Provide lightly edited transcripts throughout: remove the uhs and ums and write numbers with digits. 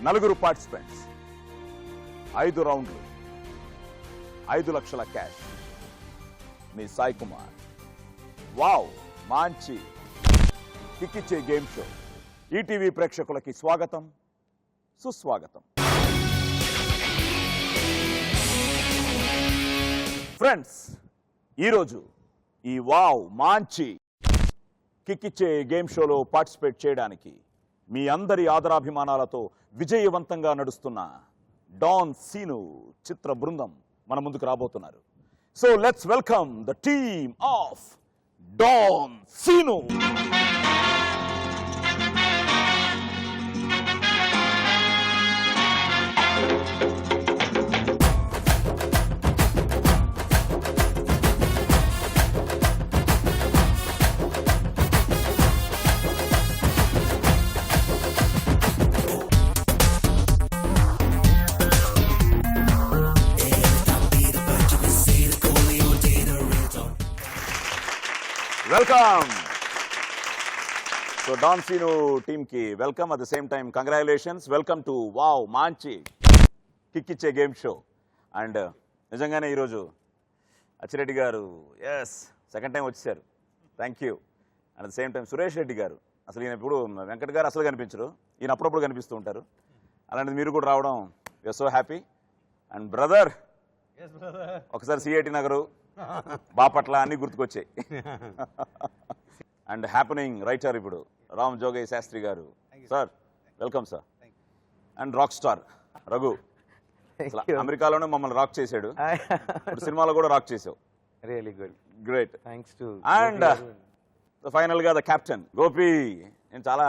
నలుగురు పార్టిసిపెంట్స్, 5 రౌండ్లు, 5 లక్షల క్యాష్. మీ సాయి కుమార్. వావ్, మంచి కిక్కిచ్చే గేమ్ షో. ఈటీవీ ప్రేక్షకులకి స్వాగతం, సుస్వాగతం. ఫ్రెండ్స్, ఈరోజు ఈ వావ్ మంచి కిక్కిచ్చే గేమ్ షోలో పార్టిసిపేట్ చేయడానికి మీ అందరి ఆదరాభిమానాలతో విజయవంతంగా నడుస్తున్న డాన్ సీను చిత్ర బృందం మన ముందుకు రాబోతున్నారు. So let's welcome the team of don Seenu. Welcome. So don Seenu team కి welcome. At the same time congratulations. Welcome to wow మంచి కిక్కిచ్చే గేమ్ షో. అండ్ నిజంగానే ఈరోజు అచ్చిరెడ్డి గారు సెకండ్ టైం వచ్చేసారు. Thank you. At the same time Suresh Reddy garu. అసలు ఈయన ఇప్పుడు వెంకట్ గారు అసలు కనిపించరు, ఈయన అప్పుడప్పుడు కనిపిస్తూ ఉంటారు. అలాంటిది మీరు కూడా రావడం you're so happy. And brother, ఒకసారి సిఐటి నగరు, బాపట్ల అన్ని గుర్తుకొచ్చాయి. అండ్ హ్యాపెనింగ్ రైటర్ ఇప్పుడు రామ్ జోగయ్య శాస్త్రి గారు. Sir welcome sir. And rock star Raghu. అమెరికాలోనే మమ్మల్ని రాక్ చేశాడు, ఇప్పుడు సినిమాలో కూడా రాక్ చేసావు. Really good, great. Thanks to. And final గా ద కెప్టెన్ గోపి. నేను చాలా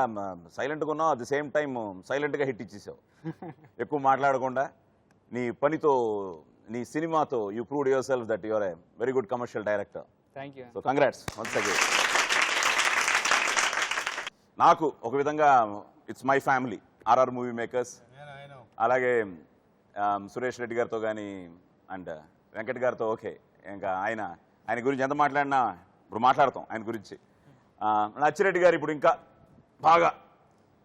సైలెంట్గా ఉన్నావు, అట్ ది సేమ్ టైం సైలెంట్గా హిట్ ఇచ్చేసావు. ఎక్కువ మాట్లాడకుండా నీ పనితో, నీ సినిమాతో you proved your self that your a very good commercial director. Thank you. So congrats once again. నాకు ఒక విధంగా it's my family, RR movie makers. అలాగే సురేష్ రెడ్డి గారితో కానీ అండ్ వెంకట్ గారితో ఓకే. ఇంకా ఆయన గురించి ఎంత మాట్లాడినా ఇప్పుడు మాట్లాడతాం ఆయన గురించి. అచ్చిరెడ్డి గారు ఇప్పుడు ఇంకా బాగా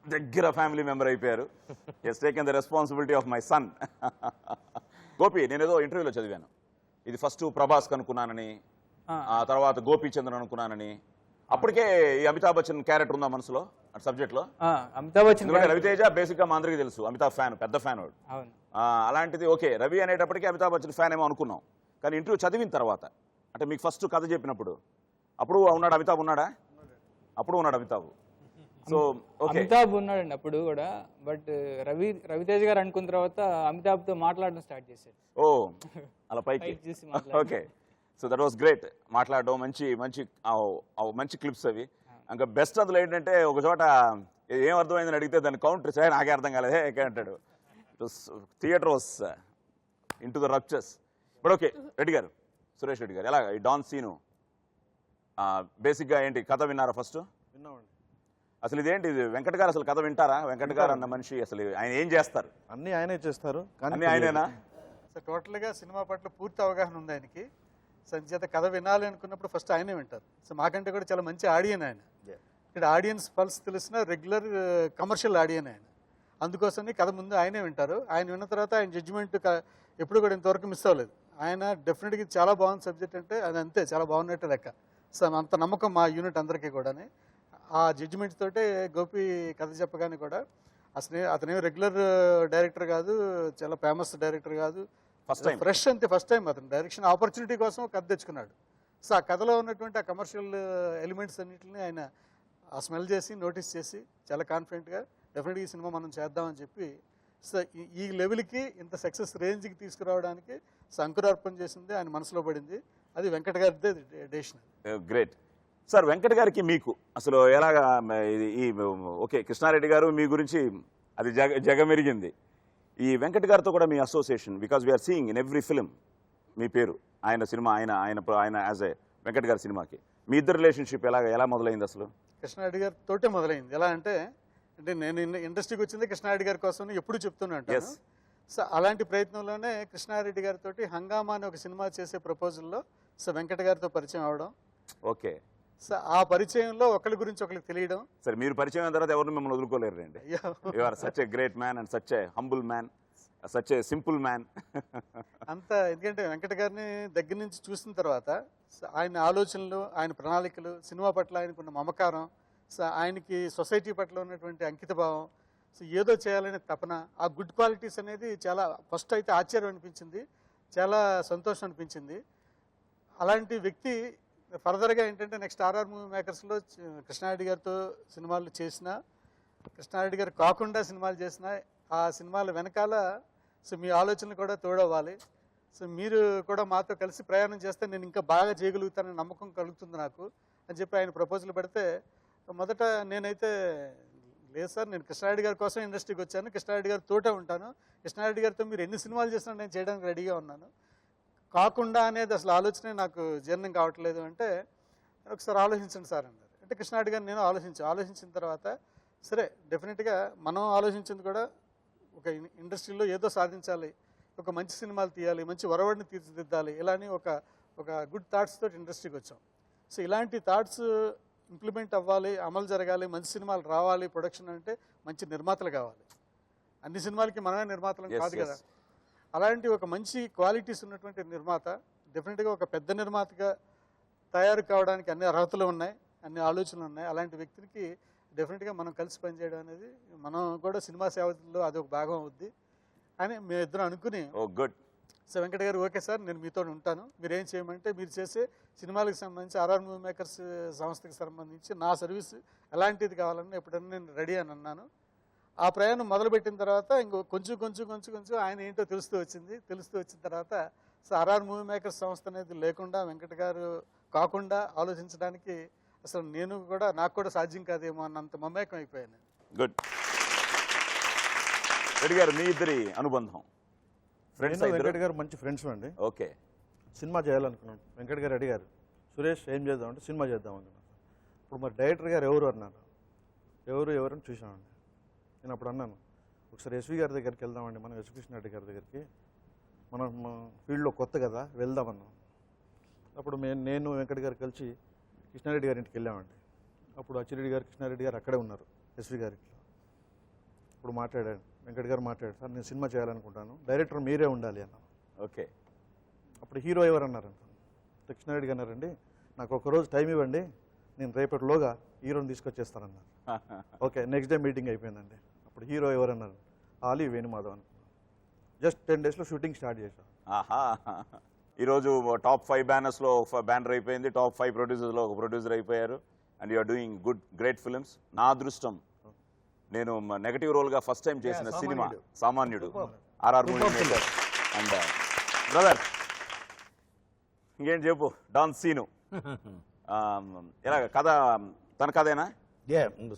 దగ్గర ఫ్యామిలీ మెంబర్ అయిపోయారు. He's taken the responsibility of my son. Gopi, నేను ఏదో ఇంటర్వ్యూలో చదివాను, ఇది ఫస్ట్ ప్రభాస్ అనుకున్నానని, ఆ తర్వాత గోపీచంద్రన్ అనుకున్నానని. అప్పటికే ఈ అమితాబ్ బచ్చన్ క్యారెక్టర్ ఉందా మనసులో, సబ్జెక్ట్ లో? అమితాబ్ బచ్చన్ రవితేజ బేసిక్ గా మా అందరికీ తెలుసు, అమితాబ్ ఫ్యాన్, పెద్ద ఫ్యాన్ వాడు. అలాంటిది ఓకే రవి అనేటప్పటికీ అమితాబ్ బచ్చన్ ఫ్యాన్ ఏమో అనుకున్నాం. కానీ ఇంటర్వ్యూ చదివిన తర్వాత, అంటే మీకు ఫస్ట్ కథ చెప్పినప్పుడు అప్పుడు ఉన్నాడు అమితాబ్? ఉన్నాడా? అప్పుడు ఉన్నాడు అమితాబ్. సో ఓకే, అమితాబ్ ఉన్నాడండి అప్పుడు కూడా. బట్ రవితేజ గారు అనుకున్న తర్వాత అమితాబ్ తో మాట్లాడడం స్టార్ట్ చేశారు. ఓ అలా పైకి. Okay, so that was great. మాట్లాడడం మంచి మంచి మంచి క్లిప్స్ అవి. ఇంకా బెస్ట్ అందులో ఏంటంటే ఒక చోట ఏం అర్థమైందని అడిగితే దాని కౌంటర్ సరే నాకే అర్థం కాలేదే అంటాడు. Theatre was in to the ruptures. But okay, Reddy గారు, సురేష్ రెడ్డి గారు, ఎలా ఈ డాన్ సీను బేసిక్గా ఏంటి కథ విన్నారా? ఫస్ట్ విన్నామండి. అసలు ఇదేంటి వెంకట్ గారు అసలు కథ వింటారా? వెంకట్ గారు అన్న మనిషి అసలు ఆయన ఏం చేస్తారు? అన్ని ఆయనే చేస్తారు. అన్ని ఆయనేనా? సో టోటల్గా సినిమా పట్ల పూర్తి అవగాహన ఉంది ఆయనకి. సంచేత కథ వినాలి అనుకున్నప్పుడు ఫస్ట్ ఆయనే వింటారు. సో మాకంటే కూడా చాలా మంచి ఆడియన్ ఆయన. ఇక్కడ ఆడియన్స్ పల్స్ తెలిసిన రెగ్యులర్ కమర్షియల్ ఆడియన్ ఆయన. అందుకోసమే కథ ముందు ఆయనే వింటారు. ఆయన విన్న తర్వాత ఆయన జడ్జిమెంట్ ఎప్పుడు కూడా ఇంతవరకు మిస్ అవ్వలేదు. ఆయన డెఫినెట్గా చాలా బాగుంది సబ్జెక్ట్ అంటే అది అంతే, చాలా బాగున్నట్టు లెక్క. సో అంత నమ్మకం మా యూనిట్ అందరికీ కూడా. ఆ జడ్జిమెంట్ తోటే గోపి కథ చెప్పగానే కూడా అసలు అతనేం రెగ్యులర్ డైరెక్టర్ కాదు, చాలా ఫేమస్ డైరెక్టర్ కాదు, ఫ్రెష్ అంతే. ఫస్ట్ టైం అతను డైరెక్షన్ ఆపర్చునిటీ కోసం కథ తెచ్చుకున్నాడు. సో ఆ కథలో ఉన్నటువంటి ఆ కమర్షియల్ ఎలిమెంట్స్ అన్నింటినీ ఆయన ఆ స్మెల్ చేసి నోటీస్ చేసి చాలా కాన్ఫిడెంట్గా డెఫినెట్గా ఈ సినిమా మనం చేద్దామని చెప్పి సో ఈ లెవెల్కి ఇంత సక్సెస్ రేంజ్కి తీసుకురావడానికి అంకురార్పణ చేసింది, ఆయన మనసులో పడింది. అది వెంకట్ గారిదే డెసిషన్. గ్రేట్. సార్, వెంకట్ గారికి మీకు అసలు ఎలాగా ఈ ఓకే కృష్ణారెడ్డి గారు మీ గురించి అది జగమెరిగింది. ఈ వెంకట్ గారితో కూడా మీ association, because we are seeing in every film మీ పేరు, ఆయన సినిమా, ఆయన యాజ్ ఏ వెంకట్ గారి సినిమాకి మీ ఇద్దరు రిలేషన్షిప్ ఎలా మొదలైంది? అసలు కృష్ణారెడ్డి గారితోటే మొదలైంది. ఎలా అంటే నేను ఇండస్ట్రీకి వచ్చింది కృష్ణారెడ్డి గారి కోసం ఎప్పుడు చెప్తూనే ఉంటాను. సో అలాంటి ప్రయత్నంలోనే కృష్ణారెడ్డి గారితో హంగామా అనే ఒక సినిమా చేసే ప్రపోజల్లో సో వెంకట గారితో పరిచయం అవడం. ఓకే. సో ఆ పరిచయంలో ఒకరి గురించి ఒకరికి తెలియడం. సరే, మీరు పరిచయం అయిన తర్వాత ఎవరిని మిమ్మల్ని వదులుకోలేరు అండి. అయ్యో, you are such a great man and such a humble man, such a simple man. అంత ఎందుకంటే వెంకట గారిని దగ్గర నుంచి చూసిన తర్వాత ఆయన ఆలోచనలు, ఆయన ప్రణాళికలు, సినిమా పట్ల ఆయనకున్న మమకారం, సో ఆయనకి సొసైటీ పట్ల ఉన్నటువంటి అంకితభావం, సో ఏదో చేయాలనే తపన, ఆ గుడ్ క్వాలిటీస్ అనేది చాలా ఫస్ట్ అయితే ఆశ్చర్యం అనిపించింది, చాలా సంతోషం అనిపించింది. అలాంటి వ్యక్తి ఫర్దర్గా ఏంటంటే నెక్స్ట్ ఆర్ఆర్ మూవీ మేకర్స్లో కృష్ణారెడ్డి గారితో సినిమాలు చేసిన, కృష్ణారెడ్డి గారు కాకుండా సినిమాలు చేసిన, ఆ సినిమాల వెనకాల సో మీ ఆలోచనలు కూడా తోడవ్వాలి, సో మీరు కూడా మాతో కలిసి ప్రయాణం చేస్తే నేను ఇంకా బాగా చేయగలుగుతానని నమ్మకం కలుగుతుంది నాకు అని చెప్పి ఆయన ప్రపోజల్ పెడితే, మొదట నేనైతే లేదు సార్, నేను కృష్ణారెడ్డి గారి కోసం ఇండస్ట్రీకి వచ్చాను, కృష్ణారెడ్డి గారి తోటే ఉంటాను, కృష్ణారెడ్డి గారితో మీరు ఎన్ని సినిమాలు చేసినా నేను చేయడానికి రెడీగా ఉన్నాను, కాకుండా అనేది అసలు ఆలోచనే నాకు జీర్ణం కావట్లేదు అంటే, ఒకసారి ఆలోచించండి సార్ అన్నారు. అంటే కృష్ణారెడ్డి గారు నేను ఆలోచించిన తర్వాత సరే డెఫినెట్గా మనం ఆలోచించింది కూడా ఒక ఇండస్ట్రీలో ఏదో సాధించాలి, ఒక మంచి సినిమాలు తీయాలి, మంచి ఒరవడిని తీర్చిదిద్దాలి, ఇలాని ఒక గుడ్ థాట్స్ తోటి ఇండస్ట్రీకి వచ్చాం. సో ఇలాంటి థాట్స్ ఇంప్లిమెంట్ అవ్వాలి, అమలు జరగాలి, మంచి సినిమాలు రావాలి, ప్రొడక్షన్ అంటే మంచి నిర్మాతలు కావాలి. అన్ని సినిమాలకి మనమే నిర్మాతలం కాదు కదా. అలాంటి ఒక మంచి క్వాలిటీస్ ఉన్నటువంటి నిర్మాత డెఫినెట్గా ఒక పెద్ద నిర్మాతగా తయారు కావడానికి అన్ని అర్హతలు ఉన్నాయి, అన్ని ఆలోచనలు ఉన్నాయి. అలాంటి వ్యక్తికి డెఫినెట్గా మనం కలిసి పనిచేయడం అనేది, మనం కూడా సినిమా సేవలో అదొక భాగం అవుద్ది అని మేమిద్దరం అనుకుని, గుడ్. సో వెంకట గారు ఓకే సార్ నేను మీతో ఉంటాను, మీరు ఏం చేయమంటే మీరు చేసే సినిమాలకు సంబంధించి ఆర్ఆర్ మూవీ మేకర్స్ సంస్థకి సంబంధించి నా సర్వీస్ ఎలాంటిది కావాలని ఎప్పుడన్నా నేను రెడీ అని అన్నాను. ఆ ప్రయాణం మొదలుపెట్టిన తర్వాత ఇంకో కొంచెం ఆయన ఏంటో తెలుస్తూ వచ్చిన తర్వాత సో ఆర్ఆర్ మూవీ మేకర్స్ సంస్థ అనేది లేకుండా వెంకట గారు కాకుండా ఆలోచించడానికి అసలు నాకు కూడా సాధ్యం కాదేమో అన్నంత మమేకం అయిపోయాను. గుడ్. రెడ్డి గారు, మీ ఇద్దరి అనుబంధం ఫ్రెండ్స్? వెంకట్ గారు మంచి ఫ్రెండ్స్ అండి. ఓకే. సినిమా చేయాలనుకున్నాను. వెంకట్ గారు అడిగారు, సురేష్ ఏం చేద్దాం అంటే సినిమా చేద్దాం అనుకున్నాను. ఇప్పుడు మరి డైరెక్టర్ గారు ఎవరు అన్నారు. ఎవరని చూసామండి. నేను అప్పుడు అన్నాను, ఒకసారి ఎస్వి గారి దగ్గరికి వెళ్దామండి, మనం ఎస్ కృష్ణారెడ్డి గారి దగ్గరికి, మనం ఫీల్డ్లో కొత్త కదా వెళ్దామన్నాం. అప్పుడు నేను వెంకట్ గారు కలిసి కృష్ణారెడ్డి గారి ఇంటికి వెళ్ళామండి. అప్పుడు అచ్చిరెడ్డి గారు, కృష్ణారెడ్డి గారు అక్కడే ఉన్నారు ఎస్వి గారికి. ఇప్పుడు మాట్లాడాను, వెంకట్ గారు మాట్లాడారు, సార్ నేను సినిమా చేయాలనుకుంటాను, డైరెక్టర్ మీరే ఉండాలి అన్నాను. ఓకే. అప్పుడు హీరో ఎవరు అన్నారంట. కృష్ణారెడ్డి గారు అన్నారండి, నాకు ఒకరోజు టైం ఇవ్వండి, నేను రేపటిలోగా హీరోని తీసుకొచ్చేస్తానన్నారు. ఓకే, నెక్స్ట్ డే మీటింగ్ అయిపోయిందండి. అప్పుడు హీరో ఎవరు అన్నారు, ఆలీ వేణుమాధవ్ అనుకున్నాను. జస్ట్ 10 daysలో షూటింగ్ స్టార్ట్ చేశాను. ఆహా. ఈరోజు టాప్ 5 బ్యానర్స్లో ఒక బ్యానర్ అయిపోయింది, టాప్ 5 ప్రొడ్యూసర్స్లో ఒక ప్రొడ్యూసర్ అయిపోయారు, and you're doing great films. నా అదృష్టం, నేను నెగటివ్ రోల్గా ఫస్ట్ టైం చేసిన cinema Samanyudu, RR movie maker. And brother ఇంకేం చెప్పు, డాన్ సీను ఎలాగ కథ, తన కథేనా?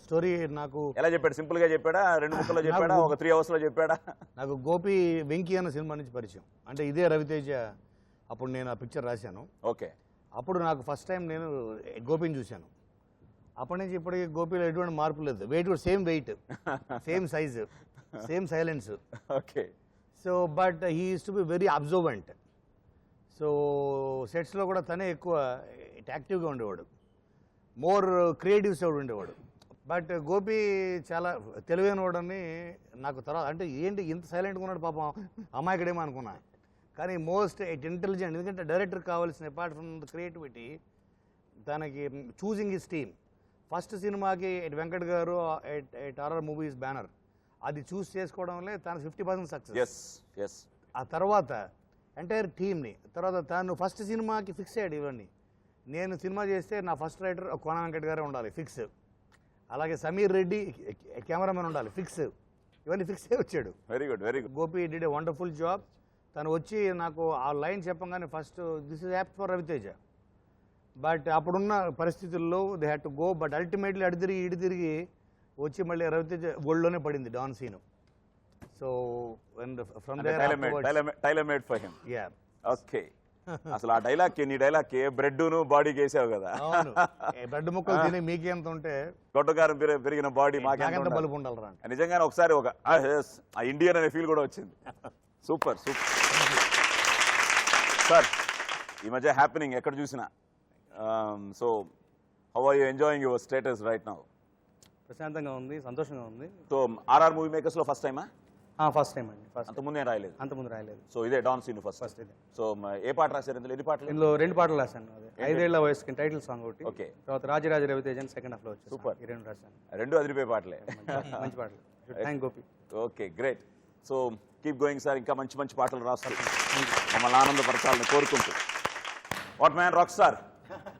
స్టోరీ నాకు ఎలా చెప్పాడు? సింపుల్ గా చెప్పాడా, 2 ముక్కల్లో చెప్పాడా, ఒక 3 hours లో చెప్పాడా? నాకు గోపి వెంకీ అన్న సినిమా నుంచి పరిచయం. అంటే ఇదే రవితేజ, అప్పుడు నేను ఆ పిక్చర్ రాశాను. ఓకే. అప్పుడు నాకు ఫస్ట్ టైం నేను గోపిని చూశాను. అప్పటి నుంచి ఇప్పటికి గోపిలో ఎటువంటి మార్పు లేదు. వెయిట్ కూడా same weight, same size, same silence. Okay. So but he is to be very observant. So సెట్స్లో కూడా తనే ఎక్కువ యాక్టివ్గా ఉండేవాడు, మోర్ క్రియేటివ్ సైడ్ ఉండేవాడు. బట్ గోపి చాలా తెలివైన వాడని నాకు తర్వాత, అంటే ఏంటి ఇంత సైలెంట్గా ఉన్నాడు పాపం అమాయకుడేమో అనుకున్నా. కానీ మోస్ట్ ఇంటెలిజెంట్, ఎందుకంటే డైరెక్టర్ కావాల్సిన అపార్ట్ ఫ్రమ్ ద క్రియేటివిటీ తనకి చూసింగ్ హిస్ టీమ్. ఫస్ట్ సినిమాకి వెంకట్ గారు ఆర్ఆర్ మూవీస్ బ్యానర్ అది చూస్ చేసుకోవడం వల్లే తనకు 50% సక్సెస్. ఆ తర్వాత ఎంటైర్ టీమ్ని, తర్వాత తను ఫస్ట్ సినిమాకి ఫిక్స్ అయ్యాడు ఇవన్నీ. నేను సినిమా చేస్తే నా ఫస్ట్ రైటర్ కోన వెంకట్ గారే ఉండాలి, ఫిక్స్. అలాగే సమీర్ రెడ్డి కెమెరామెన్ ఉండాలి, ఫిక్స్. ఇవన్నీ ఫిక్స్ అయ్యి వచ్చాడు. Very good, very good. Gopi did a wonderful job. తను వచ్చి నాకు ఆ లైన్ చెప్పంగానే first this is apt for Raviteja. But అప్పుడున్న పరిస్థితుల్లో they had to go. But ultimately ఇటు తిరిగి వచ్చి మళ్ళీ రవితేజ ఒళ్ళోనే పడింది Don Seenu. So from there tailor made for him. Yeah. Okay. అసలు ఆ డైలాగ్ నీ డైలాగ్ బ్రెడ్ను బాడీకి వేసావు కదా. అవును, బ్రెడ్ ముక్కలు తిని మీకేంత ఉంటే గొడ్డకారం పెరిగిన బాడీ మాకెంత బలుపు ఉండాలి. నిజంగానే ఒకసారి ఒక ఆ ఇండియన్ అనే ఫీల్ కూడా వచ్చింది. Super super sir. ఈ మధ్య హ్యాపెనింగ్ ఎక్కడ చూసినా. So how are you enjoying your status right now? ప్రశాంతంగా ఉంది, సంతోషంగా ఉంది. సో ఆర్ఆర్ మూవీ మేకర్స్లో ఫస్ట్ టైమా? ఫస్ట్ టైం అండి. అంతకుముందు నేను రాయలేదు. అంతకుముందు రాయలేదు. సో ఇదే డాన్ సీన్ ఫస్ట్. ఇదే. సో ఏ పాట రాశారు ఇందులో? ఎన్ని పాటలు? ఇందులో 2 పాటలు రాశాను. అదే 5 ఏళ్ల వయసుకి టైటిల్ సాంగ్ ఒకటి. ఓకే. తర్వాత రాజరాజ రవితేజన్ సెకండ్ హాఫ్లో వచ్చి Super. ఈ 2 రాశాను. రెండు అదిరిపోయే పాటలే. మంచి పాటలు. Thank Gopi. Okay, great. So keep going sir, ఇంకా మంచి మంచి పాటలు రాస్తారు, మమ్మల్ని ఆనందపరచాలని కోరుకుంటూ. వాట్ మ్యాన్, రాక్ స్టార్,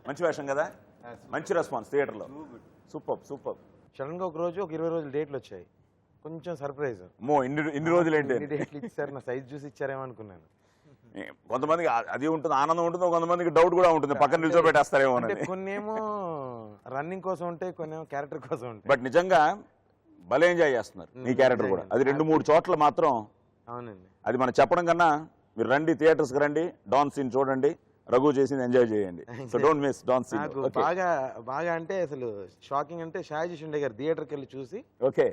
మంచి వేషం కదా, మంచి రెస్పాన్స్ థియేటర్లో. Super super. సడన్గా ఒక రోజు ఒక 20 రోజులు డేట్లు వచ్చాయి, కొంచెం సర్ప్రైజ్. అమ్మో, ఇన్ని రోజులు ఏంటి? డేట్లు ఇచ్చారు, నా సైజ్ చూసి ఇచ్చారేమో అనుకున్నాను. కొంతమందికి అది ఉంటుంది, ఆనందం ఉంటుంది, కొంతమందికి డౌట్ కూడా ఉంటుంది, పక్కన నిల్చోబెట్టేస్తారేమో అంటే అని. కొన్ని ఏమో రన్నింగ్ కోసం ఉంటాయి, కొన్ని ఏమో క్యారెక్టర్ కోసం ఉంటాయి. బట్ నిజంగా భలే ఎంజాయ్ చేస్తున్నారు మీ క్యారెక్టర్ కూడా. అది 2-3 చోట్ల మాత్రం అవునండి. అది మనం చెప్పడం కన్నా మీరు రండి, థియేటర్స్కి రండి, డాన్ సీన్ చూడండి, రఘు చేసింది ఎంజాయ్ చేయండి. So don't miss Don Seenu. నాకు బాగా అంటే అసలు షాకింగ్ అంటే షాజీ షిండే గారు థియేటర్కి వెళ్ళి చూసి, ఓకే,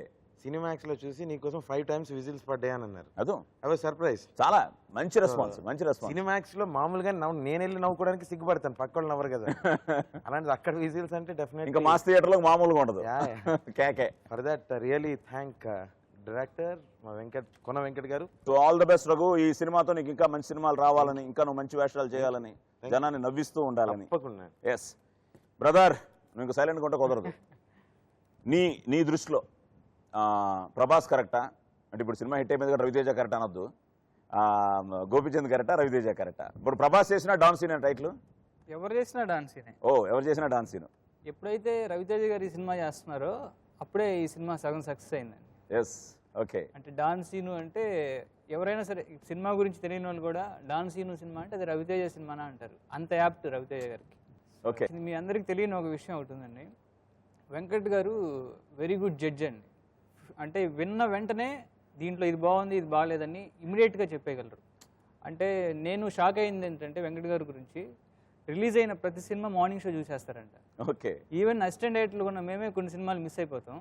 సినిమాక్స్ లో చూసి నీకోసం 5 times విజిల్స్ పడ్డాయి అని అన్నారు. అదో అవి సర్ప్రైజ్. చాలా మంచి రెస్పాన్స్, మంచి రెస్పాన్స్. సినిమాక్స్ లో మామూలుగా నేను వెళ్ళి నవ్వుకోవడానికి సిగ్గుపడతాను, పక్క వాళ్ళు నవ్వరు కదా. అలాంటి అక్కడ విజిల్స్ అంటే డెఫినెట్ ఇంకా మాస్ థియేటర్లో మామూలుగా ఉండదు. కేకే. For that really thank director Kona Venkat garu. So all the best Raghu. ఈ సినిమాతో నీకు ఇంకా మంచి సినిమాలు రావాలని, ఇంకా నువ్వు మంచి వేషాలు చేయాలని, జనాన్ని నవ్విస్తూ ఉండాలని. తప్పకుండా. ఎస్ బ్రదర్, నువ్వు ఇంకా సైలెంట్గా ఉంటే కుదరదు. నీ దృష్టిలో ప్రభాస్ కరెక్టా? అంటే ఇప్పుడు సినిమా హిట్ అయిపోయింది కదా, రవితేజ కరెక్ట్ అనొద్దు, గోపిచంద్ కరెక్టా, రవితేజ కరెక్టా? ఇప్పుడు ప్రభాస్ చేసిన డాన్ సీన్ అని టైటిల్. ఎవరు చేసినా డాన్స్ సీనే. ఎవరు చేసినా డాన్స్ సీన్. ఎప్పుడైతే రవితేజ గారు ఈ సినిమా చేస్తున్నారో అప్పుడే ఈ సినిమా సగం సక్సెస్ అయిందండి. Yes, okay. అంటే డాన్స్ సీను అంటే ఎవరైనా సరే సినిమా గురించి తెలియని వాళ్ళు కూడా డాన్స్ సీను సినిమా అంటే అది రవితేజ సినిమానా అంటారు, అంత యాప్ట్ రవితేజ గారికి. ఓకే. మీ అందరికి తెలియని ఒక విషయం అవుతుందండి, వెంకట్ గారు వెరీ గుడ్ జడ్జ్ అండి. అంటే విన్న వెంటనే దీంట్లో ఇది బాగుంది, ఇది బాగాలేదని ఇమీడియట్గా చెప్పేయగలరు. అంటే నేను షాక్ అయింది ఏంటంటే వెంకట్ గారి గురించి, రిలీజ్ అయిన ప్రతి సినిమా మార్నింగ్ షో చూసేస్తారంట. ఓకే. ఈవెన్ అసిస్టెంట్ డైరెక్టర్లు కూడా మేమే కొన్ని సినిమాలు మిస్ అయిపోతాం,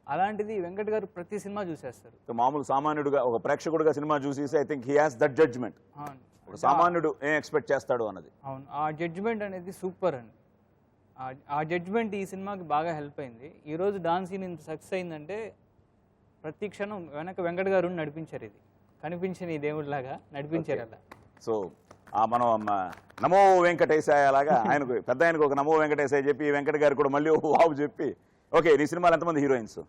అలాంటిది వెంకట్ గారు ప్రతి సినిమా చూసేస్తారు. మామూలు సామాన్యుడుగా, ఒక ప్రేక్షకుడుగా సినిమా చూసేసి I think he has that judgement. అవును, సామాన్యుడు ఏం ఎక్స్పెక్ట్ చేస్తాడు అన్నది. అవును, ఆ జడ్జ్మెంట్ అనేది సూపర్ అండి. ఆ జడ్జ్మెంట్ ఈ సినిమాకి బాగా హెల్ప్ అయింది. ఈరోజు డాన్స్ సీన్ ఇంత సక్సెస్ అయిందంటే ప్రతి క్షణం వెనక వెంకట్ గారు నడిపించారు, ఇది కనిపించిన ఈ దేవుడిలాగా నడిపించారు అలా. సో మనం నమో వెంకటేశాయ లాగా ఆయనకు, పెద్ద ఆయనకు ఒక నమో వెంకటేశాయ చెప్పి, వెంకట గారు కూడా మళ్ళీ వావు చెప్పి. ఓకే, నీ సినిమాలో ఎంతమంది హీరోయిన్స్?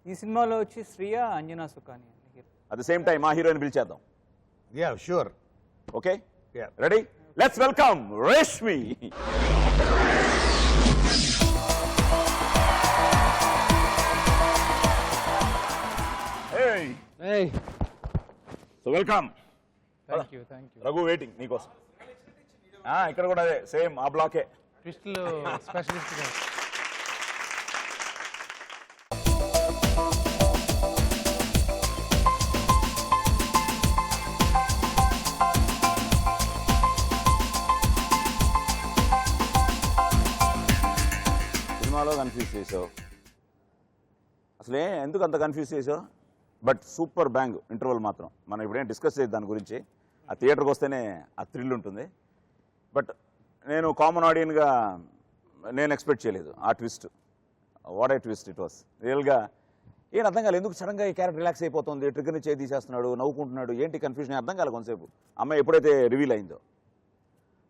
ఈ సినిమాలో వచ్చి Shriya, Anjana Sukhani. At the same time ఆ హీరోయిన్ పిలిచేద్దాం. Yeah sure. Okay, Yeah. Ready? Let's welcome Reshmi. So welcome. Thank you. Raghu waiting నీకోసం. ఇక్కడ కూడా అదే సేమ్, ఆ బ్లాకే. ట్విస్ట్లో స్పెషలిస్ట్. సినిమాలో కన్ఫ్యూజ్ చేసావు, అసలే ఎందుకు అంత కన్ఫ్యూజ్ చేసావు? బట్ సూపర్ బ్యాంగ్ ఇంటర్వల్ మాత్రం. మనం ఇప్పుడేం డిస్కస్ చేయదు దాని గురించి, ఆ థియేటర్కి వస్తేనే ఆ థ్రిల్ ఉంటుంది. బట్ నేను కామన్ ఆడియన్గా నేను ఎక్స్పెక్ట్ చేయలేదు ఆ twist. What a twist it was. రియల్గా ఏం అర్థం కాలేదు, ఎందుకు సడన్గా ఈ క్యారెక్టర్ రిలాక్స్ అయిపోతుంది, ట్రిగ్గర్ని చేయి తీసేస్తున్నాడు, నవ్వుకుంటున్నాడు, ఏంటి కన్ఫ్యూజన్ అర్థం కాలేదు కొంతసేపు. అమ్మాయి ఎప్పుడైతే రివీల్ అయిందో,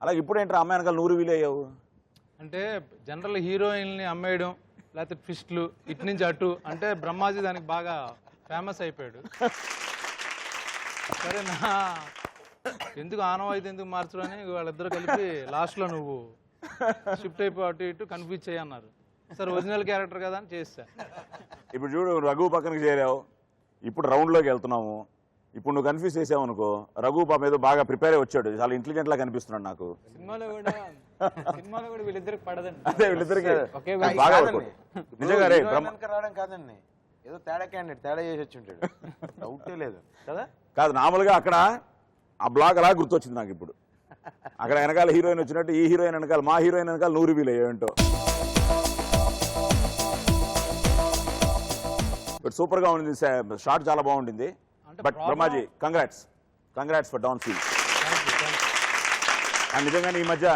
అలాగే ఇప్పుడేంటి అమ్మాయి వెనకాల నువ్వు రివీల్ అయ్యావు? అంటే జనరల్ హీరోయిన్ని అమ్మేయడం, లేకపోతే ట్విస్ట్లు, ఇటు నుంచి అటు, అంటే బ్రహ్మాజీ దానికి బాగా ఫేమస్ అయిపోయాడు. సరేనా, ఎందుకు ఆనవాయితీ ఎందుకు మార్చడం అని వాళ్ళిద్దరు కలిపి లాస్ట్లో నువ్వు షిఫ్ట్ అయిపో అటు ఇటు కన్ఫ్యూజ్ చేయన్నారు. సరే ఒరిజినల్ క్యారెక్టర్ కదా అని చేస్తా. ఇప్పుడు చూడు, రఘు పక్కనకి చేరావు, ఇప్పుడు రౌండ్లోకి వెళ్తున్నాము. ఇప్పుడు నువ్వు కన్ఫ్యూజ్ చేసావు అనుకో, రఘు పాప ఏదో బాగా ప్రిపేర్ అయ్యి వచ్చాడు, చాలా ఇంటెలిజెంట్ లా కనిపిస్తున్నాడు నాకు. సినిమాలో కూడా వీళ్ళిద్దరికి పడదండి. అదే వీళ్ళిద్దరికి ఒకే బాగా నిజంగా రావడం కాదండి, ఏదో తేడా క్యాండిడేట్ తేడా చేసి వచ్చి ఉంటాడు, డౌటే లేదు కదా. కాదు, మామూలుగా అక్కడ ఆ బ్లాగ్ అలా గుర్తొచ్చింది నాకు ఇప్పుడు. అక్కడ వెనకాల హీరోయిన్ వచ్చినట్టు ఈ హీరోయిన్ వెనకాల, మా హీరోయిన్ వెనకాల నువ్వు రివీల్ అయ్యేంటో. బట్ సూపర్గా ఉండింది, షార్ట్ చాలా బాగుండింది. But Brahmaji, congrats for Don Seenu. And నిజంగానే ఈ మధ్య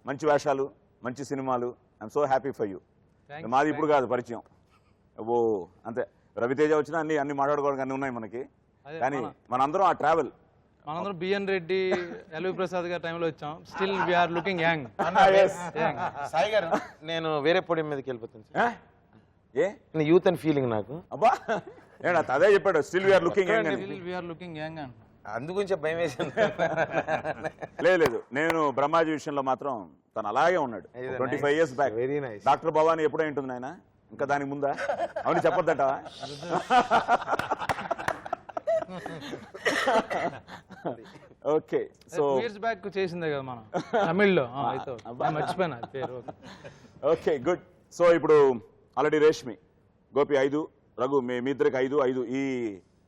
మంచి వేషాలు, మంచి సినిమాలు, I'm so happy for you. మాది ఇప్పుడు కాదు పరిచయం, ఓ అంతే. రవితేజ వచ్చినా అన్ని మాట్లాడుకోవడానికి అన్నీ ఉన్నాయి మనకి, కానీ మనందరం ఆ ట్రావెల్. మనందరం బిఎన్ రెడ్డి, ఎల్వి ప్రసాద్ గారి టైంలో వచ్చాం. Still we're looking young. Sai గారు, నేను వేరే పొడి మీదకి వెళ్ళిపోతాను సార్. ఏ యూత్ అండ్ ఫీలింగ్ నాకు. అబ్బా అదే చెప్పాడు, స్టిల్ వీఆర్ లుకింగ్ యంగ్ అని. స్టిల్ వీఆర్ లుకింగ్ యాంగ్ అంట. అందుగురించే భయం వేసింది. లేదు నేను బ్రహ్మాజీ విషయంలో మాత్రం తను అలాగే ఉన్నాడు. 25 years back. Very nice. Doctor Bhavani ఎప్పుడై ఉంటుంది నాయన, ఇంకా దానికి ముందా? అవును చెప్పొద్దట. ఓకే, సో ఇయర్స్ బ్యాక్ చేసిందే కదా మనం తమిళ్లో. అయితే మర్చిపోయినా పేరు. Okay good. సో ఇప్పుడు ఆల్రెడీ రేష్మి, గోపి 5, రఘు మీ ఇద్దరికి 5. ఈ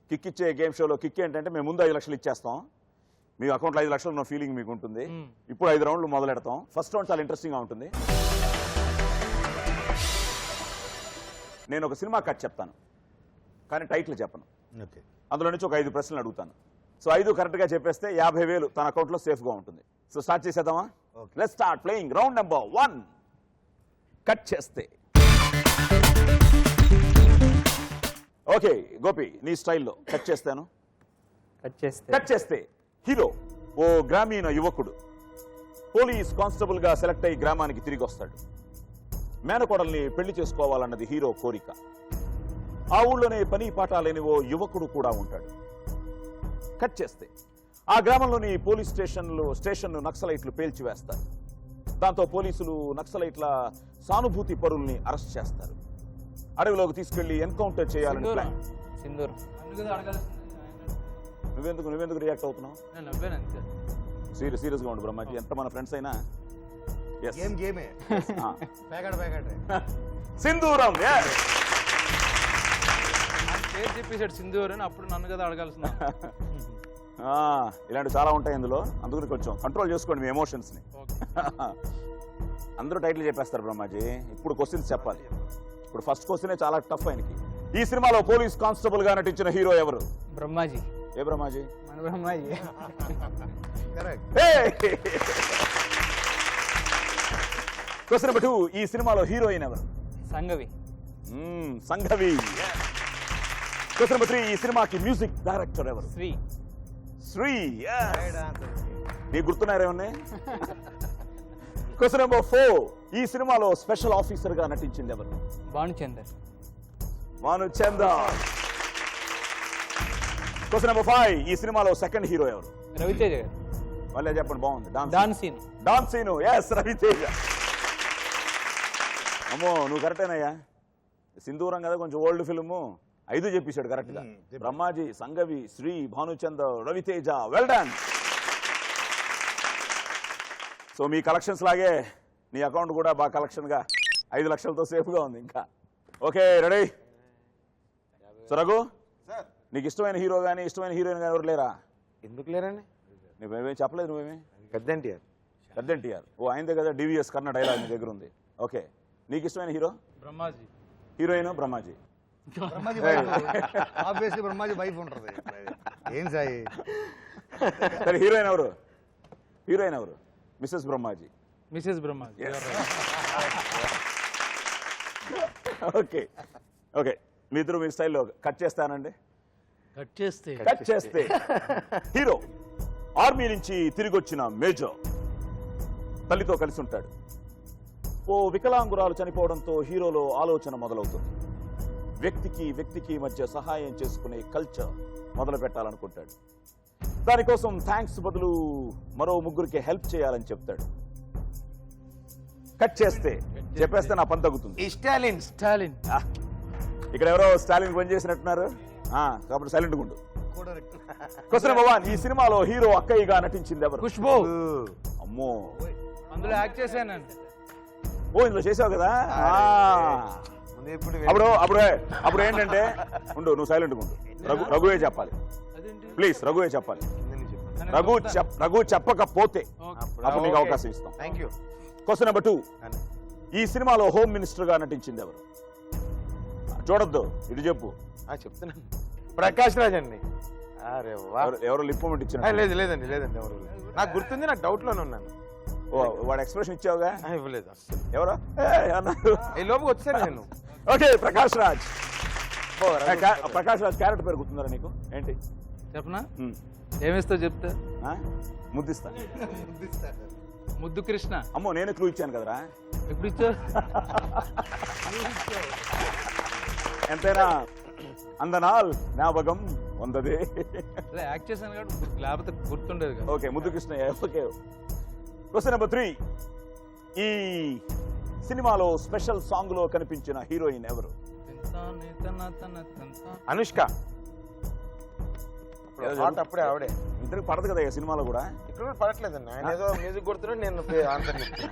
కిక్ ఇచ్చే గేమ్ షోలో కిక్ ఏంటంటే మేము ముందు 5 లక్షలు ఇచ్చేస్తాం, మీ అకౌంట్లో 5 లక్షలు ఉన్న ఫీలింగ్ మీకు ఉంటుంది. ఇప్పుడు 5 రౌండ్లు మొదలెడతాం. ఫస్ట్ రౌండ్ చాలా ఇంట్రెస్టింగ్గా ఉంటుంది. నేను ఒక సినిమా కట్ చెప్తాను, కానీ టైటిల్ చెప్పను. ఓకే, అందులో నుంచి ఒక 5 ప్రశ్నలు అడుగుతాను. సో 5 కరెక్ట్గా చెప్పేస్తే 50,000 తన అకౌంట్లో సేఫ్గా ఉంటుంది. సో స్టార్ట్ చేసేద్దామా? Let's start playing round number 1. Cut చేస్తే. ఓకే గోపి, నీ స్టైల్లో కట్ చేస్తాను. కట్ చేస్తే హీరో ఓ గ్రామీణ యువకుడు పోలీస్ కానిస్టేబుల్ గా సెలెక్ట్ అయ్యి గ్రామానికి తిరిగి వస్తాడు. మేనకోడల్ని పెళ్లి చేసుకోవాలన్నది హీరో కోరిక. ఆ ఊళ్ళోనే పని పాట లేని ఓ యువకుడు కూడా ఉంటాడు. కట్ చేస్తే ఆ గ్రామంలోని పోలీస్ స్టేషన్ను నక్సలైట్లు పేల్చివేస్తారు. దాంతో పోలీసులు నక్సలైట్ల సానుభూతి పరుల్ని అరెస్ట్ చేస్తారు. అడవిలోకి తీసుకెళ్లి ఎన్కౌంటర్ చేయాలని ప్లాన్. సింధూరం. నువ్వెందుకు రియాక్ట్ అవుతున్నావు? నేను నవ్వాను అంతే. సీరియస్గా ఉండు బ్రహ్మాజీ, ఎంత మన ఫ్రెండ్స్ అయినా. గేమే ప్యాకెట్ సింధూరం. పేరు చెప్పేసాడు సింధూర్ అని, అప్పుడు నన్ను కదా అడగాల్సింది. ఇలాంటివి చాలా ఉంటాయి ఇందులో, అందుకని కొంచెం కంట్రోల్ చేసుకోండి మీ ఎమోషన్స్ని. అందరూ టైటిల్ చెప్పేస్తారు బ్రహ్మాజీ, ఇప్పుడు క్వశ్చన్స్ చెప్పాలి. ఇప్పుడు ఫస్ట్ క్వశ్చనే చాలా టఫ్ ఆయనకి. ఈ సినిమాలో పోలీస్ కానిస్టేబుల్ గా నటించిన హీరో ఎవరు? బ్రహ్మాజీ. ఏ బ్రహ్మాజీ? మన బ్రహ్మాజీ. Question number 2. ఈ సినిమాలో హీరోయిన్ ఎవరు? సంఘవి. సంఘవి. Question number 3. ఈ సినిమాకి మ్యూజిక్ డైరెక్టర్ ఎవరు? శ్రీ. నీకు గుర్తున్నారేమన్నా? Question number 4. ఈ సినిమాలో స్పెషల్ ఆఫీసర్ గా నటించింది ఎవరు? భానుచందర్. Question number 5. ఈ సినిమాలో సెకండ్ హీరో ఎవరు? రవితేజ గారు. మళ్ళీ చెప్పండి, బాగుంది. డాన్ సీను. ఎస్, రవితేజ. అమ్మో నువ్వు కరెక్టేనయ్యా. సింధూరం కదా, కొంచెం ఓల్డ్ ఫిల్ము. 5 చెప్పేశాడు కరెక్ట్ గా. Brahmaji, Sanghavi, Sri, Bhanuchander, Raviteja. Well done. So మీ కలెక్షన్స్ లాగే నీ అకౌంట్ కూడా బాగా కలెక్షన్ గా 5 లక్షలతో సేఫ్ గా ఉంది ఇంకా. Okay ready? సో రఘు, నీకు ఇష్టమైన హీరో కానీ ఇష్టమైన హీరోయిన్ కానీ ఎవరు లేరా? ఎందుకు లేరండి? నువ్వేమేం చెప్పలేదు. నువ్వేమే? పెద్ద ఎన్టీఆర్. ఓ ఆయనదే కదా, డివిఎస్ కర్ణ డైలాగ్ నీ దగ్గర ఉంది. ఓకే, నీకు ఇష్టమైన hero? Brahmaji. Heroine Brahmaji. Obviously Brahmaji wife ఉంటుంది. ఏం సాయి? సరే, హీరోయిన్ ఎవరు? మిస్సెస్ బ్రహ్మాజీ. ఓకే, మీ ఇద్దరు మీ స్టైల్లో కట్ చేస్తానండి. కట్ చేస్తే హీరో ఆర్మీ నుంచి తిరిగి వచ్చిన మేజర్ తల్లితో కలిసి ఉంటాడు. ఓ వికలాంగురాలు చనిపోవడంతో హీరోలో ఆలోచన మొదలవుతుంది. వ్యక్తికి మధ్య సహాయం చేసుకునే కల్చర్ మొదలు పెట్టాలనుకుంటాడు. దానికోసం థ్యాంక్స్ బదులు మరో 3కి హెల్ప్ చేయాలని చెప్తాడు. కట్ చేస్తే చెప్పేస్తే నా పని తగ్గుతుంది. స్టాలిన్. ఇక్కడ ఎవరో స్టాలిన్ పని చేసినట్టున్నారు, కాబట్టి సైలెంట్ గుండు. Question number 1. ఈ సినిమాలో హీరో అక్కయ్యగా నటించింది ఎవరు? ఖుష్బూ. అమ్మో, అందులో యాక్ట్ చేశానండి. ఓ ఇందులో చేసావు కదా. అప్పుడు ఏంటంటే ఉండు, నువ్వు సైలెంట్ గుండు. రఘువే చెప్పాలి ప్లీజ్. రఘువే చెప్పాలి. రఘు చెప్పకపోతే అప్పుడు నీకు అవకాశం ఇస్తాం. Question number 2. ఈ సినిమాలో హోమ్ మినిస్టర్ గా నటించింది ఎవరు? చూడొద్దు, ఇటు చెప్పు. చెప్తున్నాను, ప్రకాష్ రాజ్ అండి. ఎవరు లిప్ మూమెంట్ ఇచ్చిన? లేదండి ఎవరు. నాకు గుర్తుంది, నాకు డౌట్ లోనే ఉన్నాను. ఓ వాడు ఎక్స్ప్రెషన్ ఇచ్చావుగా. ఇవ్వలేదు అసలు. ఎవరో అన్నారు. ఈ లోపుకి వచ్చాను నేను. ఓకే ప్రకాష్ రాజ్. ప్రకాష్ రాజ్ క్యారెక్టర్ పేరు గుర్తుందా నీకు? ఏంటి చెప్పనా? ఉమ్. ఏమిస్తావు చెప్తే? ఆ? ముద్దిస్తా. ముద్దు కృష్ణ. అమ్మో నేను క్లూ ఇచ్చాను కదరా. ఎప్పుడు ఇచ్చావు? ఎంతైనా అందనాల్ జ్ఞాపకం వందదే. అదే యాక్ట్ చేశాను కాబట్టి లేకపోతే గుర్తుండేది కదా. ఓకే ముద్దు కృష్ణయ్య. Okay question number 3. ఈ సినిమాలో స్పెషల్ సాంగ్ లో కనిపించిన హీరోయిన్ ఎవరు? అనుష్క. పాట అప్పుడే ఆవిడే. ఇద్దరికి పడదు కదా ఈ సినిమాలో కూడా. ఇక్కడ కూడా పడట్లేదండి. ఆయన ఏదో మ్యూజిక్ కొడుతున్నాడు, నేను ఆన్సర్ చెప్తాను.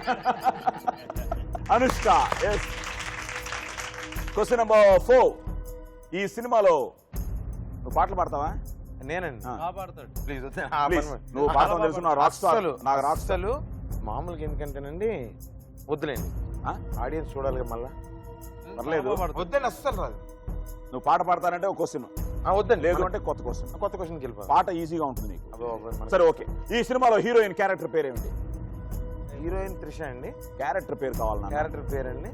అనుష్క. ఎస్. Question number 4. ఈ సినిమాలో నువ్వు పాటలు పాడతావా? నేనండి. కాపాడతాడు. ప్లీజ్ నువ్వు పాడతావు తెలుసు. నా రాక్ స్టార్. నాకు రాక్ స్టార్. అసలు మామూలుగా ఎందుకంటేనండి వద్దులేండి, ఆడియన్స్ చూడాలి మళ్ళా. పర్లేదు వద్దండి, అస్సలు రాదు. నువ్వు పాట పాడతానంటే ఒక క్వశ్చన్, వద్దండి. లేదు అంటే కొత్త క్వశ్చన్. కొత్త క్వశ్చన్కి వెళ్ళిపోవాలి. పాట ఈజీగా ఉంటుంది నీకు. సరే ఓకే. ఈ సినిమాలో హీరోయిన్ క్యారెక్టర్ పేరేమిటి? హీరోయిన్ త్రిష అండి. క్యారెక్టర్ పేరు కావాలి నాకు. క్యారెక్టర్ పేరండి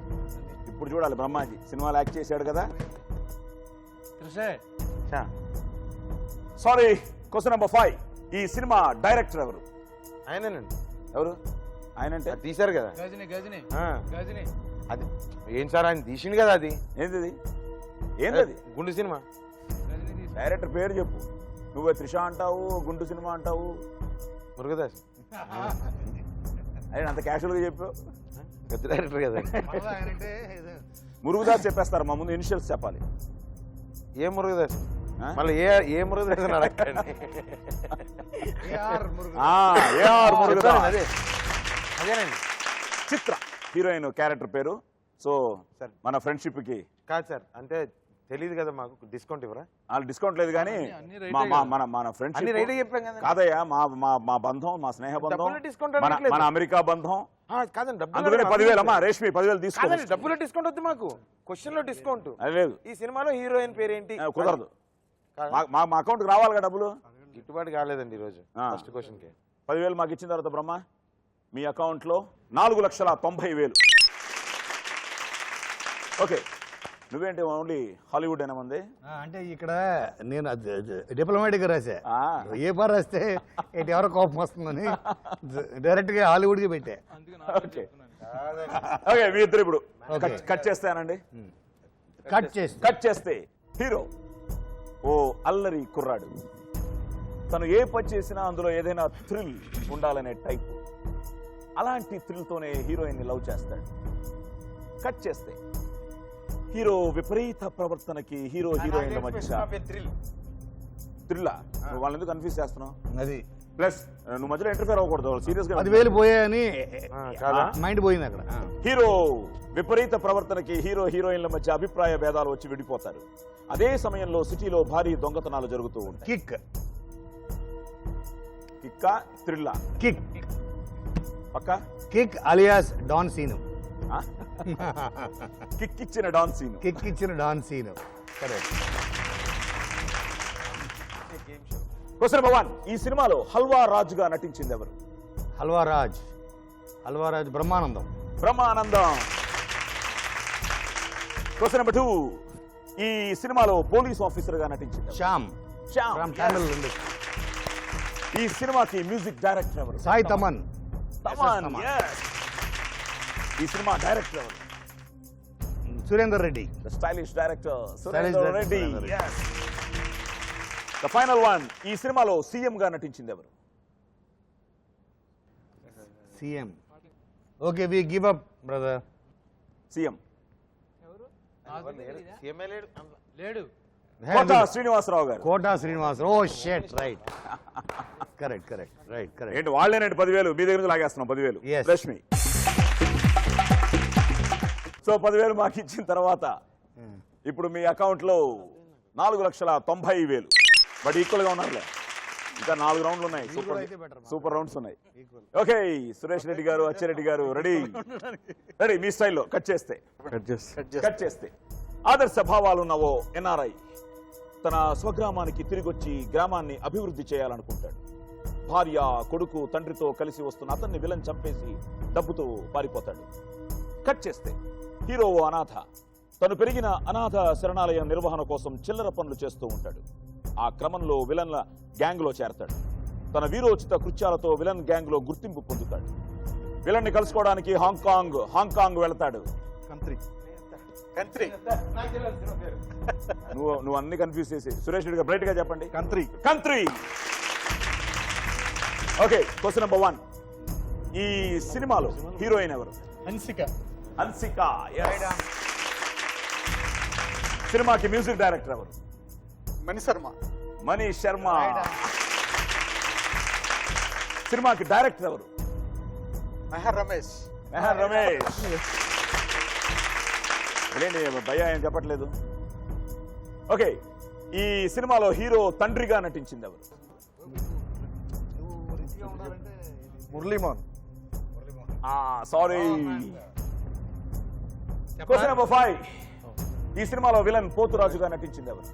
ఇప్పుడు చూడాలి. బ్రహ్మాజీ సినిమాలో యాక్ట్ చేశాడు కదా. త్రిషే. సారీ. Question number 5. ఈ సినిమా డైరెక్టర్ ఎవరు? ఆయనేనండి. ఎవరు ఆయన? అంటే అది తీశారు కదా. గజని గజని ఆ, గజని. అది ఏం సార్ ఆయన తీసిండు కదా. అది ఏంది? ఏంటది? గుండు సినిమా. గజని తీసి డైరెక్టర్ పేరు చెప్పు. నువ్వు త్రిష అంటావు, గుండు సినిమా అంటావు. మురుగదాస్. అదే అంత క్యాషువల్గా చెప్పావు. పెద్ద డైరెక్టర్ కదా. మురుగుదాస్ చెప్పేస్తారు, మా ముందు ఇనిషియల్స్ చెప్పాలి. ఏ మురుగదాస్? మళ్ళీ ఏ మురుగదాస్ అని అడగండి. ఏఆర్ మురుగదాస్. అదే అదేనండి. చిత్ర హీరోయిన్ క్యారెక్టర్ పేరు. సో సార్ మన ఫ్రెండ్షిప్ కి కాదు సార్, అంటే తెలియదు కదా మాకు, డిస్కౌంట్ ఇవ్వరా? వాళ్ళు డిస్కౌంట్ లేదు కానీ అన్ని రైటే మన మన అన్ని ఫ్రెండ్షిప్ రైట్ చెప్పాం కదా. కాదయ్యా, మా బంధం, మా స్నేహ బంధం, డబ్బులు డిస్కౌంట్ మన అడగట్లేదు. మన అమెరికా బంధం. కాదండి, అందుకనే 10,000 అమ్మా. రేష్మి 10,000 తీసుకో. కాదండి, డబ్బులో డిస్కౌంట్ వద్దు మాకు, క్వశ్చన్ లో డిస్కౌంట్. అది లేదు, ఈ సినిమాలో హీరోయిన్ పేరేంటి? కుదరదు. కాదా? మా అకౌంట్ కి రావాలి కదా డబ్బులు. గిట్టుబాటు కాలేదండి ఈరోజు ఫస్ట్ క్వశ్చన్ కి. 10,000 మాకు ఇచ్చిన తర్వాత బ్రహ్మ మీ అకౌంట్ లో 4,90,000. ఓకే. నువ్వేంటి ఓన్లీ హాలీవుడ్ అయినా ఉంది? అంటే ఇక్కడ నేను డిప్లొమాటిక్గా రాసా. ఆ. ఏ పార్ రాస్తే ఏంటి ఎవరో కోపం వస్తుందని డైరెక్ట్గా హాలీవుడ్కి పెట్టా. అందుకే నాకు ఓకే. చెప్తున్నాను. ఓకే మీ ఇద్దరు ఇప్పుడు ఓకే. కట్ చేస్తానండి. కట్ చేస్తే హీరో ఓ అల్లరి కుర్రాడు. తను ఏ పని చేసినా అందులో ఏదైనా థ్రిల్ ఉండాలనే టైపు. అలాంటి థ్రిల్తోనే హీరోయిన్ ని లవ్ చేస్తాడు. కట్ చేస్తే హీరో విపరీత ప్రవర్తనకి హీరో హీరోయిన్ల మధ్య థ్రిల్లా. నువ్వు వాళ్ళని ఎందుకు కన్ఫ్యూజ్ చేస్తున్నావు? అది ప్లస్ నువ్వు మధ్యలో ఇంటర్ఫేర్ అవ్వకూడదు. సీరియస్ గా 10,000 పోయాయని కాదా? మైండ్ పోయింది అక్కడ. హీరో విపరీత ప్రవర్తనకి హీరో హీరోయిన్ల మధ్య అభిప్రాయ భేదాలు వచ్చి విడిపోతారు. అదే సమయంలో సిటీలో భారీ దొంగతనాలు జరుగుతూ ఉంటాయి. కిక్కా థ్రిల్లా? కిక్ పక్క kick alias don Seenu. Kick ఇచ్చిన డాన్ సీన్. కిక్ ఇచ్చిన don Seenu. Correct. Question number 1. ఈ సినిమాలో హల్వా రాజుగా నటించింది ఎవరు? హల్వారాజ్ బ్రహ్మానందం. బ్రహ్మానందం. Question number 2. ఈ సినిమాలో పోలీస్ ఆఫీసర్ గా నటించింది ఎవరు? శ్యామ్. శ్యామ్. ఛానల్ ఉంది. ఈ సినిమాకి మ్యూజిక్ డైరెక్టర్ ఎవరు? సాయి తమన్. తమన్. Yes. ఈ సినిమా డైరెక్టర్ ఎవరు? Surender Reddy. The stylish director Stylish Surender director, Reddy. Surender Reddy. Yes. The final one. ఈ సినిమాలో సీఎం గా నటించింది ఎవరు? CM. Okay, we give up brother. CM లేడు. కోట శ్రీనివాసరావు గారు. Kota Srinivas. Oh shit. Right. Correct. ఏంటి వాళ్ళేనండి 10,000 మీ దగ్గర నుంచి లాగేస్తున్నాం. 10,000 Yes. రష్మి. సో 10,000 మాకు ఇచ్చిన తర్వాత ఇప్పుడు మీ అకౌంట్ లో 4,90,000. బట్ ఈక్వల్ గా ఉన్నారులే. ఇంకా 4 రౌండ్లు ఉన్నాయి. సూపర్ రౌండ్స్ ఉన్నాయి. ఓకే సురేష్ రెడ్డి గారు, అచ్చిరెడ్డి గారు రెడీ? మీ స్టైల్లో కట్ చేస్తే ఆదర్శ భావాలున్న ఓ ఎన్ఆర్ఐ తన స్వగ్రామానికి తిరిగొచ్చి గ్రామాన్ని అభివృద్ధి చేయాలనుకుంటాడు. భార్య కొడుకు తండ్రితో కలిసి వస్తున్న అతన్ని విలన్ చంపేసి డబ్బుతో పారిపోతాడు. కట్ చేస్తే హీరో ఓ అనాథ. తను పెరిగిన అనాథ శరణాలయం నిర్వహణ కోసం చిల్లర పనులు చేస్తూ ఉంటాడు. ఆ క్రమంలో విలన్ల గ్యాంగ్లో చేరతాడు. తన వీరోచిత కృత్యాలతో విలన్ గ్యాంగ్లో గుర్తింపు పొందుతాడు. విలన్ని కలుసుకోవడానికి హాంకాంగ్ వెళతాడు. కంట్రీ నువ్వు అన్ని కన్ఫ్యూజ్ చేసి సురేష్ రెడ్డి గారు బ్రైట్ గా చెప్పండి. కంట్రీ. Okay, question number 1. ఈ సినిమాలో హీరోయిన్ ఎవరు? హన్సిక. Yes. సినిమాకి మ్యూజిక్ డైరెక్టర్ ఎవరు? మనీష్ శర్మ. సినిమాకి డైరెక్టర్ ఎవరు? మెహర్ రమేష్. ఏంటి భయ్యా ఏం చెప్పట్లేదు? ఓకే, ఈ సినిమాలో హీరో తండ్రిగా నటించింది ఎవరు? మురళీమోహన్. సారీ. Question number 5. ఈ సినిమాలో విలన్ పోతురాజుగా నటించింది ఎవరు?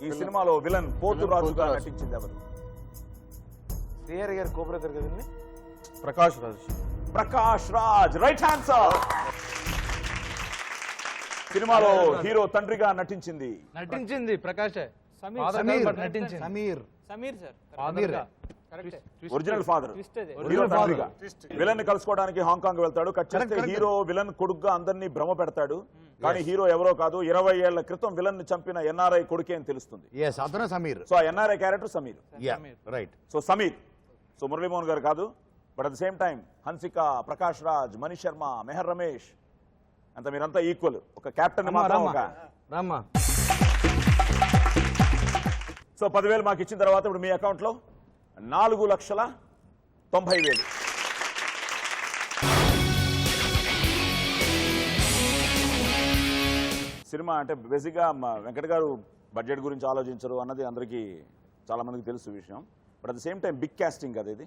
ఈ సినిమాలో విలన్ పోతురాజుగా నటించింది ఎవరు? శ్రీహరి గారు కోబ్రదర్ కదండి. ప్రకాష్ రాజ్. Right answer. సినిమాలో హీరో తండ్రిగా నటించింది Prakash Sameer sir. Original father. Hero తండ్రిగా. విలన్ కలుసుకోవడానికి హాంకాంగ్ వెళ్తాడు. కట్ చేస్తే హీరో విలన్ కొడుకుగా అందరినీ భ్రమ పెడతాడు. కానీ హీరో ఎవరో కాదు, 20 ఏళ్ల క్రితం విలన్ చంపిన ఎన్ఆర్ఐ కొడుకే అని తెలుస్తుంది. అతను సమీర్. సో ఆ NRI character Sameer. Right. So Sameer. So Muralimohan గారు కాదు, but at the same time Hansika, Prakash Raj, Manish Sharma, Mehar Ramesh అంత మీరంతా ఈక్వల్. ఒక కెప్టెన్ మాత్రం ఒక రామ్మా. సో 10,000 మాకు ఇచ్చిన తర్వాత ఇప్పుడు మీ అకౌంట్ లో 4,90,000. సినిమా అంటే బేసిక్గా వెంకట్ గారు బడ్జెట్ గురించి ఆలోచించరు అన్నది అందరికీ చాలా మందికి తెలుసు విషయం. But at the same time big casting కదా ఇది.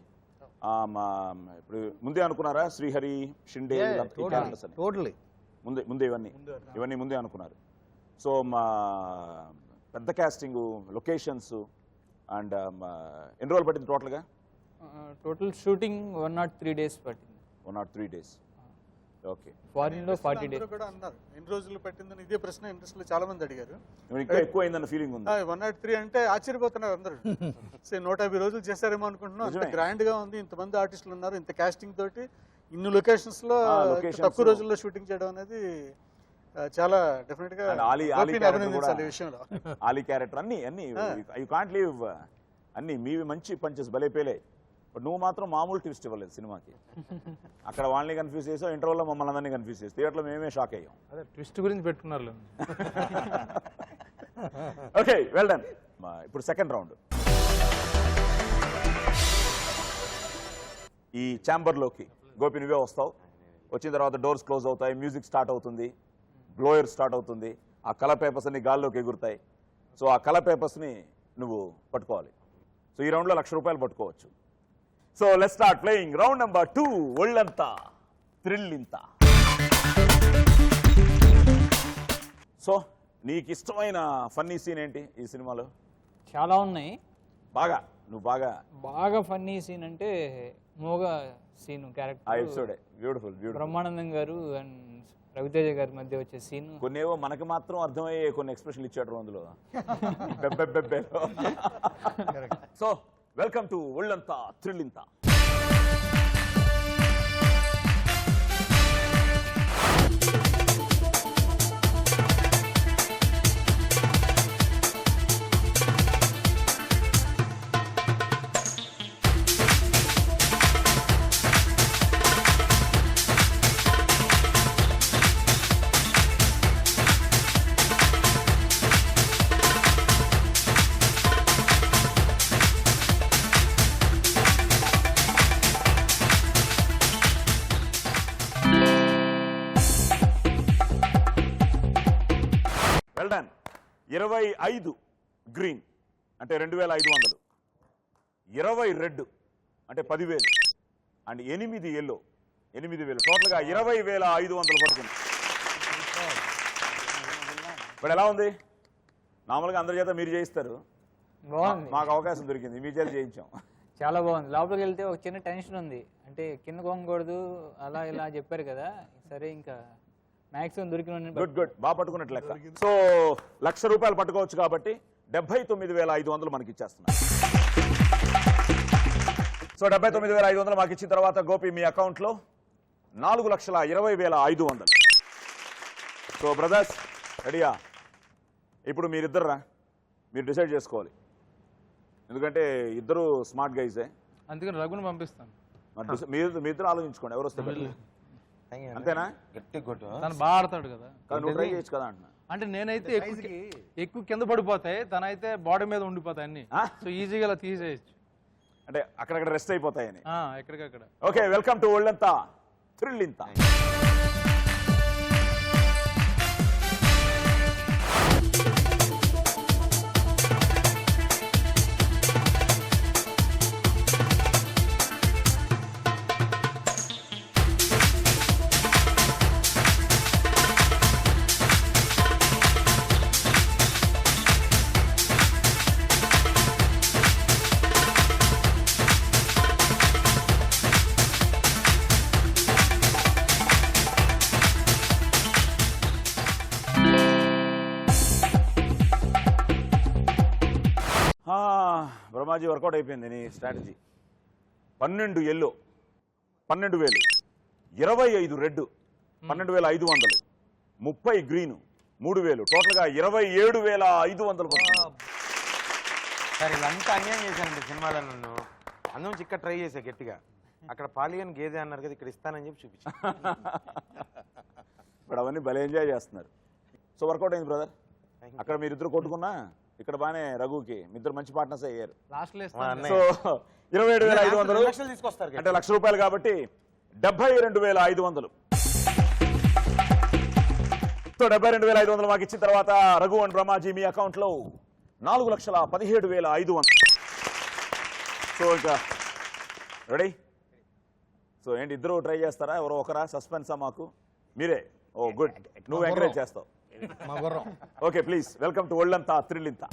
ఇప్పుడు ముందే అనుకున్నారా శ్రీహరి, షిండే టోటలీ ముందే ఇవన్నీ ముందే అనుకున్నారు. సో మా పెద్ద కాస్టింగ్, లొకేషన్స్ అండ్ ఎన్ని రోజులు పట్టింది టోటల్గా? టోటల్ షూటింగ్ 103 days పట్టింది. 103 days. ఓకే. ఫారిన్ లో 40 days కూడా అన్నారు. ఎన్ని రోజులు పట్టిందని ఇదే ప్రశ్న ఇండస్ట్రీలో చాలా మంది అడిగారు. ఇంకా ఎక్కువ అయిందన్న ఫీలింగ్ ఉంది. 103 అంటే ఆశ్చర్యపోతున్నారు అందరూ. 150 రోజులు చేశారేమో అనుకుంటున్నాం. అంత గ్రాండ్ గా ఉంది. ఇంతమంది ఆర్టిస్టులు ఉన్నారు, ఇంత కాస్టింగ్ తోటి ఇన్ని లొకేషన్స్ లో తక్కువ రోజుల్లో షూటింగ్ చేయడం అనేది చాలా డెఫినెట్ గా అభినందించాలి ఈ విషయంలో. ఆలీ క్యారెక్టర్ అన్ని యూ కాంట్ లీవ్ అన్ని మీవి మంచి పంచెస్ భలే పేలే. బట్ నువ్వు మాత్రం మామూలు ట్విస్ట్ ఇవ్వలేదు సినిమాకి. అక్కడ వాళ్ళని కన్ఫ్యూజ్ చేసావు, ఇంటర్వెల్లో మమ్మల్ని అందరినీ కన్ఫ్యూజ్ చేసి థియేటర్లో మేమే షాక్ అయ్యాం. అదే ట్విస్ట్ గురించి పెట్టుకున్నారు. Okay, well done. ఇప్పుడు సెకండ్ రౌండ్. ఈ ఛాంబర్లోకి గోపి నువ్వే వస్తావు. వచ్చిన తర్వాత డోర్స్ క్లోజ్ అవుతాయి, మ్యూజిక్ స్టార్ట్ అవుతుంది, బ్లోయర్ స్టార్ట్ అవుతుంది, ఆ కలర్ పేపర్స్ అన్ని గాల్లోకి ఎగురుతాయి. సో ఆ కలర్ పేపర్స్ని నువ్వు పట్టుకోవాలి. సో ఈ రౌండ్లో ₹1,00,000 పట్టుకోవచ్చు. So let's start playing round number 2. ఒళ్ళంతా థ్రిల్ ఇంత. సో నీకు ఇష్టమైన ఫన్నీ సీన్ ఏంటి ఈ సినిమాలో? చాలా ఉన్నాయి. నువ్వు బాగా ఫన్నీ సీన్ అంటే మోగ సీన్ క్యారెక్టర్ బ్యూటిఫుల్. బ్రహ్మానందం గారు అండ్ రవితేజ గారి మధ్య వచ్చే సీన్. కొన్నేవో మనకి మాత్రం అర్థమయ్యే కొన్ని ఎక్స్ప్రెషన్లు ఇచ్చాడు అందులో. సో వెల్కమ్ టు ఒళ్ళంతా థ్రిల్ ఇంత. Well done. 25 గ్రీన్ అంటే 2,500, 20 రెడ్ అంటే 10,000 అండ్ 8 ఎల్లో 8,000. టోటల్గా 20,500 పట్టుకుంది. ఇప్పుడు ఎలా ఉంది? నార్మల్గా అందరి చేత మీరు చేయిస్తారు, బాగుంది, మాకు అవకాశం దొరికింది, మీ చేత చేయించాం. చాలా బాగుంది. లోపలికి వెళ్తే ఒక చిన్న టెన్షన్ ఉంది, అంటే కింద కొంగకూడదు అలా ఇలా చెప్పారు కదా, సరే ఇంకా మ్యాక్సిమం దొరికిన. గుడ్ గుడ్, బాగా పట్టుకున్నట్లు లెక్క. సో ₹1,00,000 పట్టుకోవచ్చు కాబట్టి 79,500 మనకి ఇచ్చేస్తున్నారు. సో 79,500 మాకు ఇచ్చిన తర్వాత గోపి మీ అకౌంట్లో 4,20,500. సో బ్రదర్స్ రెడీయా? ఇప్పుడు మీరిద్దరురా, మీరు డిసైడ్ చేసుకోవాలి, ఎందుకంటే ఇద్దరు స్మార్ట్ గైజే. అందుకని రఘుని పంపిస్తాను. మీ ఇద్దరు ఆలోచించుకోండి ఎవరు వస్తే better. అంతేనా? గట్టి కొట్టు. తను బాగా ఆడతాడు కదా. నువ్వు ట్రై చేయొచ్చు కదా అంటున్నా. అంటే నేనైతే ఎక్కువ కింద పడిపోతాయి, తనైతే బాడీ మీద ఉండిపోతాయి అన్ని. సో ఈజీగా అలా తీసేయచ్చు, అంటే అక్కడక్కడ రెస్ట్ అయిపోతాయని. ఎక్కడికక్కడ. ఓకే, వెల్కమ్ టు ఒళ్ళంతా థ్రిల్ ఇంత. బ్రహ్మాజీ వర్కౌట్ అయిపోయింది నీ స్ట్రాటజీ. 12 ఎల్లో, 12,000, 25 రెడ్, 12,500, 30 గ్రీను, 3,000, టోటల్గా 27,500. సరే ఇదంతా అన్యాయం చేశానండి సినిమాలో. నన్ను అందులో ఇక్కడ ట్రై చేశా గట్టిగా. అక్కడ పాలియన్ గేదె అన్నారు కదా, ఇక్కడ ఇస్తానని చెప్పి చూపించా. ఇప్పుడు అవన్నీ భలే ఎంజాయ్ చేస్తున్నారు. సో వర్కౌట్ అయింది బ్రదర్. అక్కడ మీరిద్దరు కొట్టుకున్నా ఇక్కడ బాగానే రఘుకి మీ ఇద్దరు మంచి పార్ట్నర్స్ అయ్యారు. లాస్ట్లో సో 27,500 తీసుకొస్తారు అంటే ₹1,00,000 కాబట్టి 72,500. సో 72,500 మాకు ఇచ్చిన తర్వాత రఘు అండ్ బ్రహ్మాజీ మీ అకౌంట్లో 4,17,500. సో ఇంకా రెడీ? సో ఏంటి ఇద్దరు ట్రై చేస్తారా, ఎవరో ఒకరా? సస్పెన్సా మాకు? మీరే? ఓ గుడ్, నువ్వు ఎంకరేజ్ చేస్తావు. ఓకే ప్లీజ్ వెల్కమ్ టు ఒళ్ళంతా థ్రిల్ ఇంత.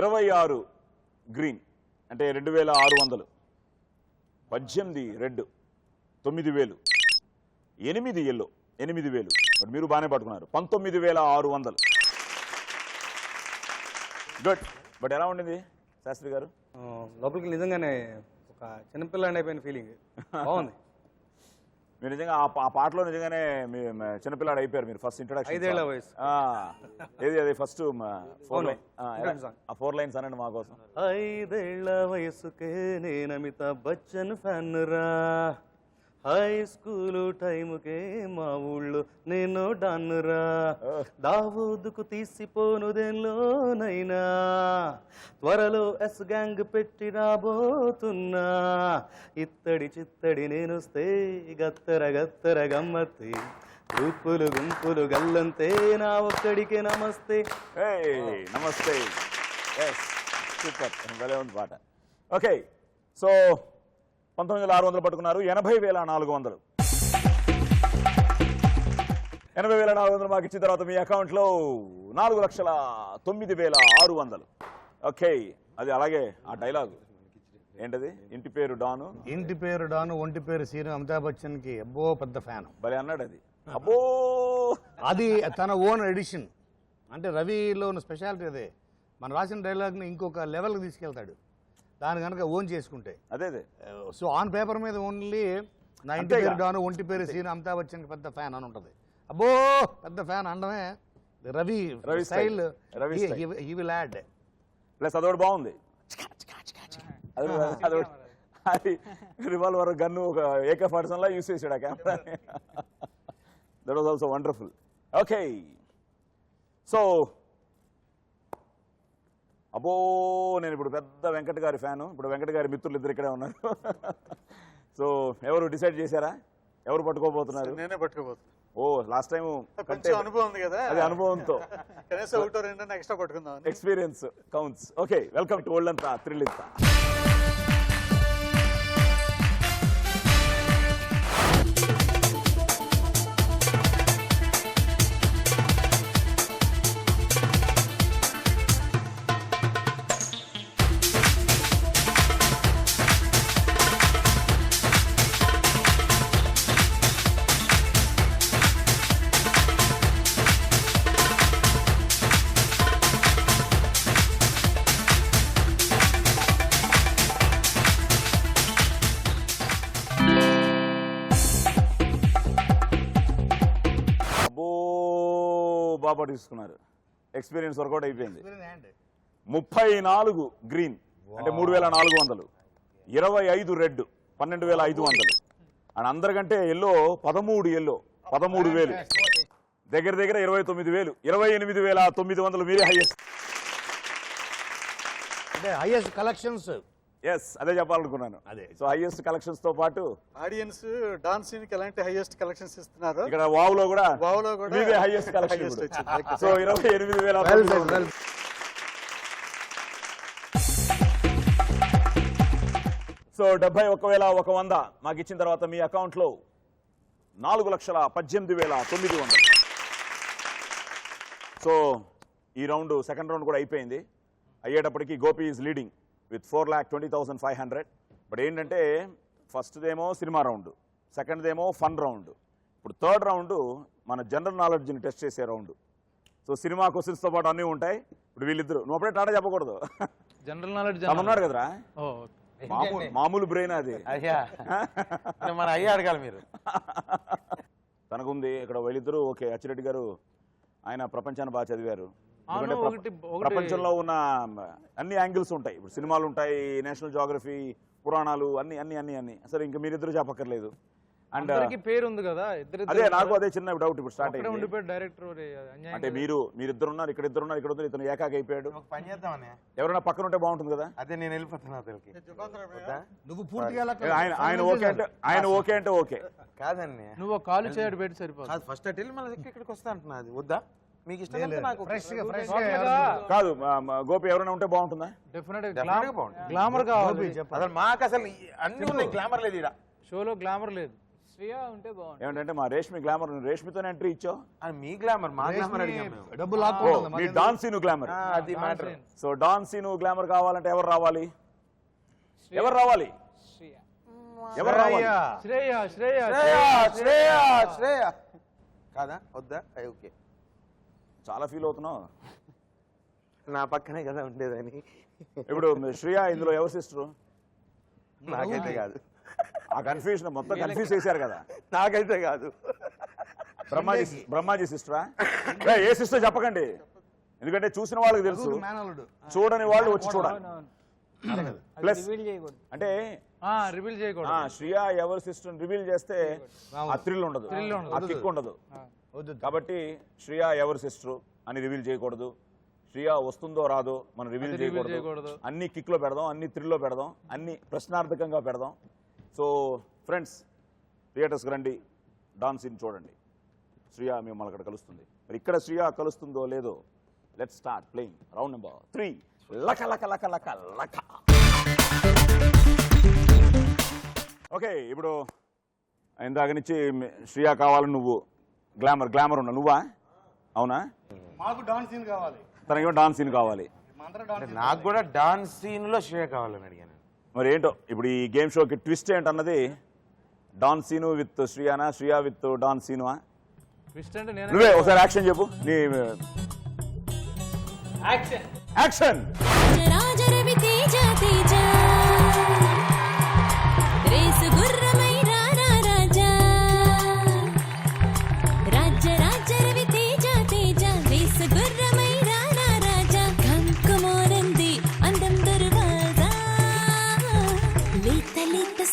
$26 గ్రీన్ అంటే 2,600, 18 రెడ్, 9,000, 8 ఎల్లో, 8,000. బట్ మీరు బాగానే పట్టుకున్నారు. 19,600. గుడ్. బట్ ఎలా ఉండింది శాస్త్రి గారు? లోపలికి నిజంగానే ఒక చిన్నపిల్లాడి అయిపోయిన ఫీలింగ్ బాగుంది. మీరు నిజంగా ఆ పాటలో నిజంగానే మీ చిన్నపిల్లాడు అయిపోయారు మీరు. ఫస్ట్ ఇంట్రొడక్షన్ 5 ఏళ్ల వయసు. ఏది అది ఫస్ట్ 4 లైన్స్ అనండి మా కోసం. 5 ఏళ్ల వయసుకే నేను అమితాబ్ బచ్చన్ ఫ్యాన్ రా, హై స్కూలు టైముకే మా ఊళ్ళో నేను డాన్నురా, దావూదుకు తీసిపోను దేనిలోనైనా, త్వరలో ఎస్ గ్యాంగ్ పెట్టి రాబోతున్నా, ఇత్తడి చిత్తడి నేనొస్తే గత్తర గత్తర గమ్మత్తే, గుంపులు గుంపులు గల్లంతే నా ఒక్కడికే నమస్తే. నమస్తే. సూపర్, భలే ఉంది పాట. ఓకే, సో 19,600 పట్టుకున్నారు. 80,400. 80,400 మాకు ఇచ్చిన తర్వాత మీ అకౌంట్లో 4,09,600. ఓకే, అది అలాగే ఆ డైలాగు ఏంటది? ఇంటి పేరు డాను, ఇంటి పేరు డాను, ఒంటి పేరు సీను. అమితాబ్ బచ్చన్ కి అబ్బో పెద్ద ఫ్యాన్. భలే అన్నాడు అది. అబ్బో, అది తన ఓన్ ఎడిషన్. అంటే రవిలో ఉన్న స్పెషాలిటీ అదే, మన రాసిన డైలాగ్ని ఇంకొక లెవెల్కి తీసుకెళ్తాడు దాని కనుక ఓన్ చేసుకుంటే. అదే అదే. సో ఆన్ పేపర్ మీద ఓన్లీ నా ఇంటి పేరు డాను, ఒంటి పేరు సీను, అమితాబ్ బచ్చన్కి పెద్ద ఫ్యాన్ అని ఉంటుంది. అబ్బో పెద్ద ఫ్యాన్ అనడమే Ravi style. He will add. Plus అదొకటి బాగుంది, అది రివాల్వర్ గన్ను ఒక AK-47 యూస్ చేసాడు ఆ camera. That was also wonderful. Okay, so అబ్బో నేను ఇప్పుడు పెద్ద వెంకట్ గారి ఫ్యాను. ఇప్పుడు వెంకట్ గారి మిత్రులు ఇద్దరు ఇక్కడే ఉన్నారు. సో ఎవరు డిసైడ్ చేశారా ఎవరు పట్టుకోబోతున్నారు? నేనే పట్టుకోబోతున్నా. ఓ లాస్ట్ టైం కొంచెం అనుభవం ఉంది కదా, అది అనుభవంతో కనీసం ఒకటో రెండో ఎక్స్ట్రా పట్టుకుందాం. Experience counts. Okay, welcome to ఒళ్ళంతా త్రిల్లింతా. బాబా తీసుకున్నారు. ఎక్స్పీరియన్స్ వర్కౌట్ అయిపోయింది. 34 గ్రీన్ అంటే 3400, 25 రెడ్ 12500, అండ్ అందరికంటే ఎల్లో 13 ఎల్లో 13,000, దగ్గర దగ్గర 29,000, 28,900 మీరే హైయెస్ట్. అంటే హైయెస్ట్ కలెక్షన్స్. ఎస్, అదే చెప్పాలనుకున్నాను. అదే. సో హైయెస్ట్ కలెక్షన్స్ తో పాటు ఆడియన్స్ డాన్స్ సీన్ కి ఎలాంటి హైయెస్ట్ కలెక్షన్స్ ఇస్తున్నారు, ఇక్కడ వావ్లో కూడా మీదే హైయెస్ట్ highest కలెక్షన్. వచ్చింది. సో 28,000. సో 71,100 మాకు ఇచ్చిన తర్వాత మీ అకౌంట్ లో 4,18,900. సో ఈ రౌండ్ సెకండ్ రౌండ్ కూడా అయిపోయింది. అయ్యేటప్పటికి Gopi is leading with 4,20,500. But ఏంటంటే ఫస్ట్దేమో సినిమా రౌండ్, సెకండ్దేమో ఫన్ రౌండ్, ఇప్పుడు థర్డ్ రౌండ్ మన జనరల్ నాలెడ్జ్ని టెస్ట్ చేసే రౌండ్. సో సినిమా క్వశ్చన్స్తో పాటు అన్నీ ఉంటాయి. ఇప్పుడు వీళ్ళిద్దరు, నువ్వు అప్పుడే టాటా చెప్పకూడదు, జనరల్ నాలెడ్జ్ ఉన్నాడు కదరా, ఓ మామూలు బ్రెయిన్ అది. అయ్యా మన అయ్యా అడగాలి మీరు. తనకుంది ఇక్కడ వీళ్ళిద్దరూ. ఓకే, అచ్చిరెడ్డి గారు ఆయన ప్రపంచాన్ని బాగా చదివారు. ఎందుకంటే ప్రపంచంలో ఉన్న అన్ని యాంగిల్స్ ఉంటాయి. ఇప్పుడు సినిమాలు ఉంటాయి, నేషనల్ జియోగ్రఫీ, పురాణాలు, అన్ని అన్ని అన్ని అన్ని సరే ఇంకా మీరిద్దరు చెప్పక్కర్లేదు. అండ్ పేరు ఉంది కదా, అదే నాకు అదే చిన్న డౌట్ ఇప్పుడు స్టార్ట్ అయింది. ఉండిపోయాడు డైరెక్టర్. అంటే మీరిద్దరు ఉన్నారు, ఇక్కడ ఇద్దరు ఉన్నారు, ఇక్కడ ఇతను ఏకాకి అయిపోయాడు. ఒక పని చేద్దామనే, ఎవరైనా పక్కన ఉంటే బాగుంటుంది కదా. అదే నేను వెళ్ళిపోతున్నా అతనికి. నువ్వు పూర్తిగా ఆయన ఓకే అంటే ఓకే కాదండి, నువ్వు కాలు చేయడు పెట్టి సరిపోదు. ఫస్ట్ అటు వెళ్ళి మళ్ళీ ఇక్కడికి వస్తా అంటున్నా. అది వద్దా మీకు ఇష్టం? నాకు కాదు గోపి ఎవరైనా ఉంటే బాగుంటుందా? డెఫినెట్ బాగుంటుంది. గ్లామర్ కావాలి. అసలు మాకు అసలు అన్ని ఉన్నాయి, గ్లామర్ లేదు ఇక్కడ షోలో. గ్లామర్ లేదు. శ్రియా ఉంటే బాగుంటుంది. ఏమంటే మా రేష్మి గ్లామర్, రేష్మితోనే ఎంట్రీ ఇచ్చావు. మీ గ్లామర్ మా గ్లామర్ అడిగాం మేము. డబ్బు లాక్కోవడం మీ డాన్ సీను గ్లామర్. అది matter. So don Seenu glamour కావాలంటే ఎవరు రావాలి? ఎవరు రావాలి? ఎవరు రావాలి? శ్రేయ శ్రేయ శ్రేయ శ్రేయ కాదా? వద్దా? ఓకే. చాలా ఫీల్ అవుతున్నావు. నా పక్కనే కదా ఉండేదని. ఇప్పుడు శ్రేయ ఇందులో ఎవరు సిస్టరు? నాకైతే కాదు. ఆ కన్ఫ్యూజన్ మొత్తం కన్ఫ్యూజ్ చేశారు కదా. నాకైతే కాదు. బ్రహ్మాజీ సిస్టరా? ఏ సిస్టర్ చెప్పకండి, ఎందుకంటే చూసిన వాళ్ళకి తెలుసు, చూడని వాళ్ళు వచ్చి చూడాలి. ప్లస్ అంటే రివీల్ చేయకూడదు. శ్రియా ఎవరి సిస్టర్ రివీల్ చేస్తే ఆ థ్రిల్ ఉండదు, ఆ కిక్ ఉండదు. కాబట్టి శ్రియా ఎవరి సిస్టర్ అని రివీల్ చేయకూడదు. శ్రియా వస్తుందో రాదో మనం రివీల్ చేయకూడదు. అన్ని కిక్లో పెడదాం, అన్ని థ్రిల్లో పెడదాం, అన్ని ప్రశ్నార్థకంగా పెడదాం. సో ఫ్రెండ్స్, థియేటర్స్కి రండి, డాన్స్ సీన్ చూడండి. శ్రియా మిమ్మల్ని అక్కడ కలుస్తుంది. మరి ఇక్కడ శ్రియా కలుస్తుందో లేదో, let's start playing round number 3. లక లక లక లక లక. ఓకే, ఇప్పుడు ఇందాక నుంచి శ్రియా కావాలని నువ్వు గ్లామర్ ఉన్నా నువ్వా? అవునా? మాకు డాన్స్ సీన్ కావాలి, తనకేమో డాన్స్ సీన్ కావాలి. నాకు కూడా డాన్స్ సీన్ లో శ్రేయ కావాలని అడిగాను. మరి ఏంటో ఇప్పుడు ఈ గేమ్ షోకి ట్విస్ట్ ఏంటన్నది, డాన్ సీను విత్ శ్రియానా, శ్రియా విత్ డాన్ సీనువా? ట్విస్ట్ అంటే నేను నువ్వే ఒకసారి యాక్షన్ చెప్పు. నీ యాక్షన్.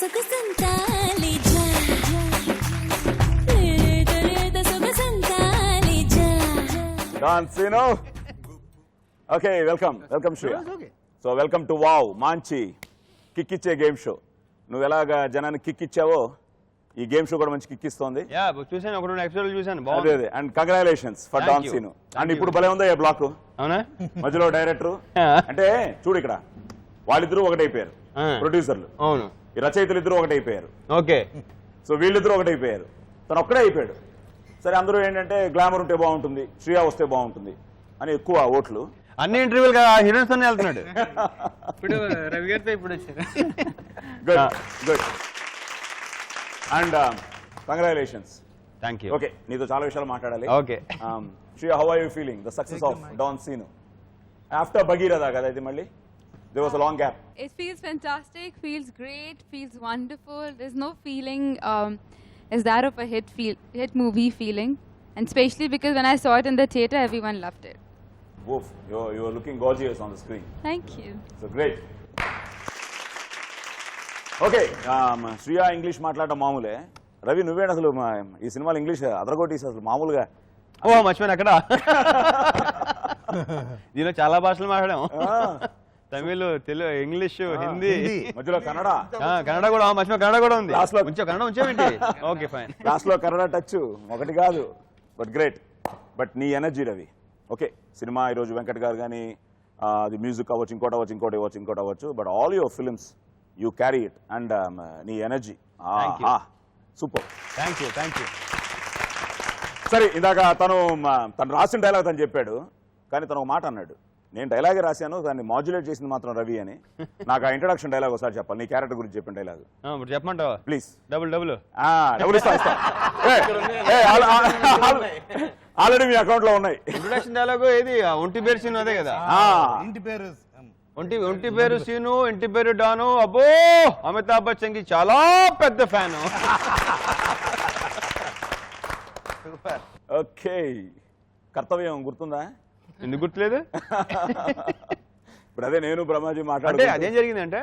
సొగసంతా లేజా లేత లేత సొగస Don Sino. Okay, welcome Shreya. So welcome to Wow Manchi kick ఇచ్చే గేమ్ షో. నువ్వు ఎలాగా జనాన్ని కిక్ ఇచ్చావో ఈ గేమ్ షో కూడా మంచి కిక్ ఇస్తోంది. యా చూసాను, ఒక 2 ఎపిసోడ్లు చూసాను. అదే అదే. And congratulations for Don Seenu. And ఇప్పుడు భలే ఉందా ఈ బ్లాక్ అవునా, మధ్యలో డైరెక్టర్ అంటే చూడు ఇక్కడ వాళ్ళిద్దరూ ఒకటైపోయారు, ప్రొడ్యూసర్లు. అవును, ఈ రచయితలు ఇద్దరు ఒకటైపోయారు. ఓకే. సో వీళ్ళిద్దరూ ఒకటైపోయారు, తను ఒక్కడే అయిపోయాడు. సరే అందరూ ఏంటంటే గ్లామర్ ఉంటే బాగుంటుంది, శ్రియా వస్తే బాగుంటుంది అని ఎక్కువ ఓట్లు. అన్ని ఇంటర్వ్యూలు హీరోయిన్స్ తోనే వెళ్తున్నాడు. ఇప్పుడు రవి గారితో ఇప్పుడు వచ్చారు. Good good and congratulations. Thank you. Okay, నీతో చాలా విషయాలు మాట్లాడాలి. Okay. Shriya, how are you feeling the success of don Seenu after Bhageeratha కదా ఇది మళ్ళీ? There was a long gap. It feels fantastic, feels great, feels wonderful. There's no feeling as that of a hit movie feeling. And especially because when I saw it in the theatre, everyone loved it. Woof, you are looking gorgeous on the screen. Thank you. So great. Okay, Shriya English మాట్లాడటం మామూలే. రవి నువ్వేంటి అసలు ఈ సినిమాలో English అదరగొట్టేసి అసలు మామూలుగా. ఓ మర్చిపోయాను అక్కడ. దీనిలో చాలా భాషలు మాట్లాడాం. తమిళ్, తెలుగు, ఇంగ్లీష్, హిందీ, మధ్యలో కన్నడ. కన్నడ కూడా మర్చిపోయి, కన్నడ కూడా ఉంది. Last లో కన్నడ ఉంచేమేంటి? Okay fine. లాస్ట్ లో కన్నడ టచ్ ఒకటి కాదు, బట్ గ్రేట్. బట్ నీ ఎనర్జీ రవి. ఓకే, సినిమా ఈరోజు వెంకట్ గారు కానీ అది మ్యూజిక్ అవ్వచ్చు, ఇంకోటి అవ్వచ్చు, but all your films you carry it. And నీ ఎనర్జీ సూపర్. Thank you. సరే, ఇందాక తను రాసిన డైలాగ్ తను చెప్పాడు, కానీ తను ఒక మాట అన్నాడు, నేను డైలాగే రాశాను దాన్ని మాడ్యులేట్ చేసింది మాత్రం రవి అని. నాకు ఆ ఇంట్రడక్షన్ డైలాగ్ ఒకసారి చెప్పాలి, నీ క్యారెక్టర్ గురించి చెప్పిన డైలాగ్ ఇప్పుడు చెప్పమంటావా? ప్లీజ్. డబుల్ ఇస్తా. ఆల్రెడీ మీ అకౌంట్ లో ఉన్నాయి. ఇంట్రొడక్షన్ డైలాగ్ ఏది? ఒంటి పేరు సీను అదే కదా? ఇంటి పేరు ఒంటి పేరు సీను, ఇంటి పేరు డాను. అబ్బో, అమితాబ్ బచ్చన్ కి చాలా పెద్ద ఫ్యాన్. ఓకే, కర్తవ్యం గుర్తుందా? ఎందుకు గుర్తులేదు? ఇప్పుడు అదే నేను బ్రహ్మాజీ అంటే మాట్లాడే అదేం జరిగిందంటే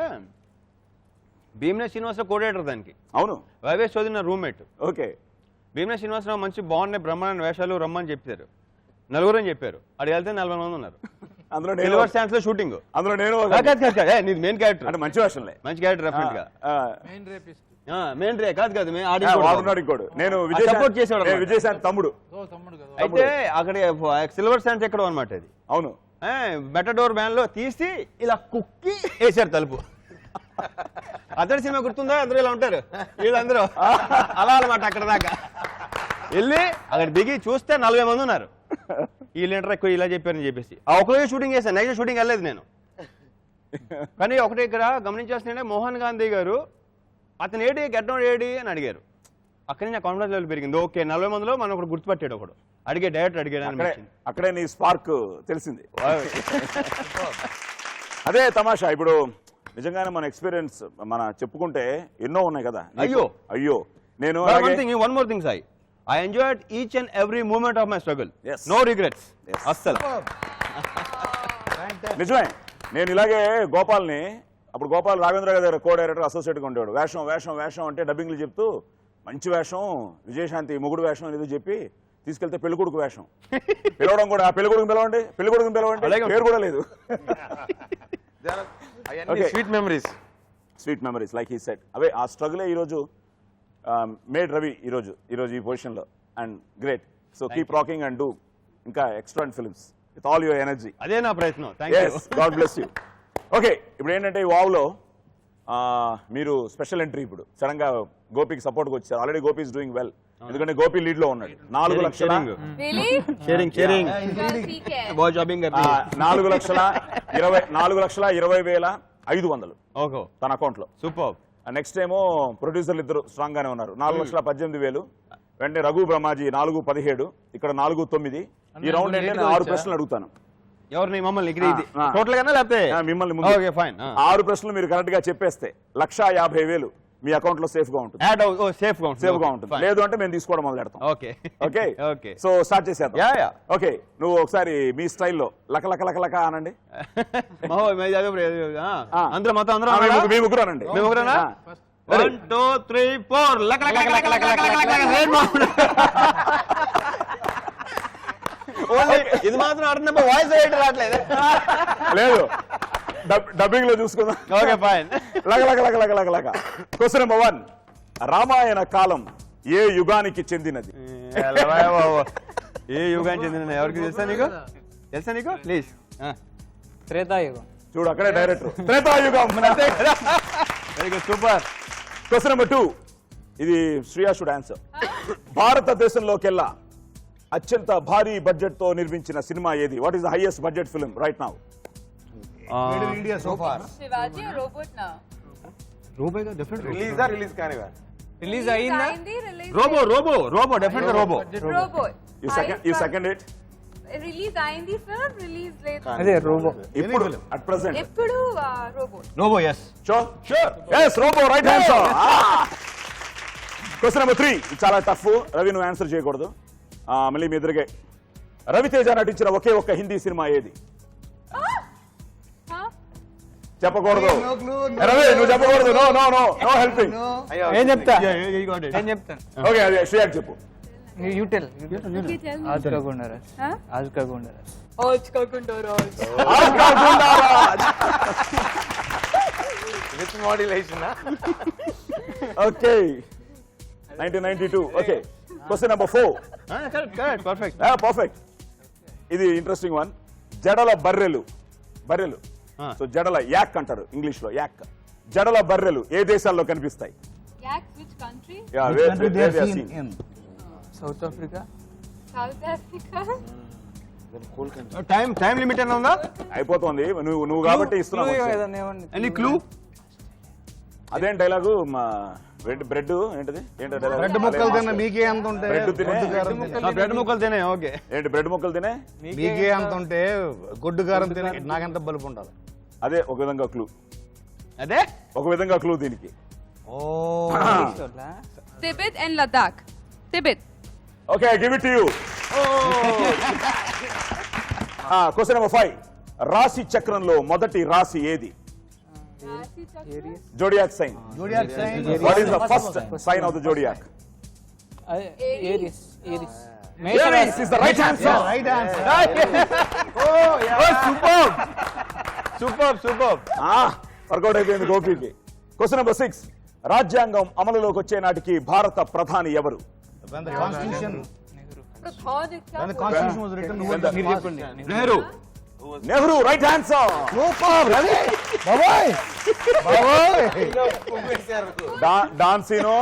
భీమ్నే శ్రీనివాసరావు కోడేటర్ దానికి. అవును, వైవేష్ చౌదరి నా రూమ్మేట్. ఓకే. భీమ్నే శ్రీనివాసరావు మంచి బాగున్నాయి బ్రహ్మాండ వేషాలు రమ్మని చెప్పారు. నలుగురు అని చెప్పారు. అక్కడ వెళ్తే 40 మంది ఉన్నారు. అందులో సిల్వర్ స్టాండ్స్ లో షూటింగ్. అందులో నేను నీది మెయిన్ క్యారెక్టర్ అంటే మంచి వర్షన్లే, మంచి క్యారెక్టర్ డెఫినెట్ గా. Main rapist. మెయిన్ రే కాదు వాడున్నాడు ఇంకోడు. నేను సపోర్ట్ చేసేవాడు, విజయశాంతి తమ్ముడు. తమ్ముడు కదా. అయితే అక్కడ సిల్వర్ స్టాండ్స్ ఎక్కడ అనమాట అది. అవును, మెటడోర్ వ్యాన్ లో తీసి ఇలా కుక్కి వేసారు తలుపు. అతడి సినిమా గుర్తుందా? అందరూ ఇలా ఉంటారు వీళ్ళందరూ అలా అనమాట. అక్కడ దాకా వెళ్ళి అక్కడ దిగి చూస్తే 40 మంది ఉన్నారు. వీళ్ళంటారు ఎక్కువ ఇలా చెప్పారని చెప్పేసి ఆ ఒకరోజు షూటింగ్ చేశాను. నెక్స్ట్ షూటింగ్ వెళ్ళలేదు నేను. కానీ ఒకటి ఇక్కడ గమనించాల్సిందే, మోహన్ గాంధీ గారు అతను ఏడి గెడ్డం ఏడి అని అడిగారు. అక్కడి నా కాన్ఫిడెన్స్ లెవెల్ పెరిగింది. ఓకే, 40 మందిలో మనం ఒకటి గుర్తుపట్టాడు. ఒకడు డైరెక్టర్ అడిగాడు. అక్కడే నీ స్పార్క్ తెలిసింది. అదే తమాషా. ఇప్పుడు నిజంగానే మన ఎక్స్పీరియన్స్ మన చెప్పుకుంటే ఎన్నో ఉన్నాయి కదా. అయ్యో నేను one more thing Sai, I enjoyed each and every moment of my struggle. Yes. No regrets. Yes. అస్సలు నిజమే. నేను ఇలాగే గోపాల్ని, అప్పుడు గోపాల్ రాఘవేంద్ర గారి దగ్గర కో డైరెక్టర్ అసోసియేట్గా ఉండేవాడు. వేషం అంటే డబ్బింగ్లు చెప్తూ మంచి వేషం, విజయశాంతి మొగుడు వేషం ఏదో చెప్పి తీసుకెళ్తే పెళ్ళికొడుకు వేషం పిలవడం కూడా, పెళ్ళికొడుకు పిలవండి పేరు కూడా లేదు. Sweet memories like he said. అవే ఆ స్ట్రగులే ఈరోజు మేడ్ రవి ఈరోజు ఈ పొజిషన్లో. And great. So keep rocking and do ఇంకా extraordinary films with all your energy. అదే నా ప్రయత్నం. God bless you. ఓకే, ఇప్పుడు ఏంటంటే ఈ వావ్లో మీరు స్పెషల్ ఎంట్రీ. ఇప్పుడు సడన్ గా గోపికి సపోర్ట్కి వచ్చారు. Already Gopi is doing well, ఎందుకంటే గోపి లీడ్ లో ఉన్నాడు. 4 లక్షల 4,20,500 తన అకౌంట్ లో. సూపర్. నెక్స్ట్ ఏమో ప్రొడ్యూసర్లు ఇద్దరు స్ట్రాంగ్ గానే ఉన్నారు. 4,18,000. వెంటనే రఘు బ్రహ్మాజీ 4,17. ఇక్కడ 4,9. ఈ రౌండ్ ఏంటంటే 6 ప్రశ్నలు అడుగుతాను. ఎవరిని? మమ్మల్ని టోటల్ గానే లేకపోతే మిమ్మల్ని? Okay fine. 6 ప్రశ్నలు మీరు కరెక్ట్ గా చెప్పేస్తే 1,50,000 మీ అకౌంట్ లో సేఫ్ గా ఉంటుంది. సేఫ్ గా ఉంటుంది. లేదు అంటే మేము తీసుకోవడం మొదలు పెడతాం. ఓకే. సో స్టార్ట్ చేసేద్దాం. ఓకే, నువ్వు ఒకసారి మీ స్టైల్లో లక లక లక లక అనండి. అందరూ మొత్తం అందరూ మీ ముగ్గురు అనండి. 1 2 3 4 లక లక లక లక లక లక లక. ఇది మాత్రం ఆడుతున్నప్పుడు వాయిస్ రైట్ రావట్లేదు. లేదు డబ్బింగ్ లో చూసుకుందాం. Okay fine. లగ. Question number 1. రామాయణ కాలం ఏ యుగానికి చెందినది? ఏ యుగానికి చెందిన ఎవరికి తెలుసా నీకు ప్లీజ్. త్రేతాయుగం. చూడు అక్కడే director Treta Yuga. Very good super. Question number 2. ఇది శ్రేయా షుడ్ ఆన్సర్. భారతదేశంలోకెల్లా అత్యంత భారీ బడ్జెట్ తో నిర్మించిన సినిమా ఏది? What is the highest budget film right now? Made in India so far. Shivaji or Robot now? Robo different. Release కానివా? Release అయిందా? Robo definite గా robo. Robot. You second it? Release అయింది film, release later. అదే రోబో. ఇప్పుడు at present. ఎప్పుడు Robot. Robo yes. Sure. Yes, Robo right answer. Question number 3. ఇది చాలా tough. Ravi నువ్వు ఆన్సర్ చేయకూడదు. మళ్ళీ మీ ఎదురుగే. రవితేజ నటించిన ఒకే ఒక్క హిందీ సినిమా ఏది? చెప్పకూడదు. రవి నువ్వు చెప్పకూడదు. No helping. నేను చెప్తాను. ఓకే అది శ్రేయాకి చెప్పు. You tell. Okay, tell me. Aaj Ka Gundaraj. Huh? Aaj Ka Gundaraj. Aaj ka Gundaraj. ఆస్కా Gundaraj. With modulation. Okay 1992. Okay question number 4. Correct perfect. Perfect. ఇది ఇంట్రెస్టింగ్ వన్. జడల బర్రెలు సో జడల యాక్ అంటారు ఇంగ్లీష్ లో యాక్. జడల బర్రెలు ఏ దేశాల్లో కనిపిస్తాయి? Yak, which country? South Africa. South Africa. Time limit ఏమైనా ఉందా? అయిపోతుంది. నువ్వు కాబట్టి ఇస్తున్నావు. Any clue? అదేం డైలాగు బ్రెడ్ ఏంటిది? బ్రెడ్ ముక్కలు తిన్న మీకే అంత ఉంటే బ్రెడ్ తినే బ్రెడ్ ముక్కలు తినే. ఓకే ఏంటి బ్రెడ్ ముక్కలు తినే మీకే అంత ఉంటే గొడ్డు కారం తినే నాకెంత బలుపు ఉండాలి. అదే ఒక విధంగా క్లూ. అదే ఒక విధంగా క్లూ దీనికి. Tibet and Ladakh. Tibet. Okay give it to you. Question number 5. రాశి చక్రంలో మొదటి రాశి ఏది? Zodiac sign. What is the first sign of the zodiac? Aries. Aries is the right answer. Right answer. Super. Workout అయిపోయింది గోపికి. Question number 6. రాజ్యాంగం అమలులోకి వచ్చే నాటికి భారత ప్రధాని ఎవరు? Constitution was written Nehru right answer. డాన్సీనో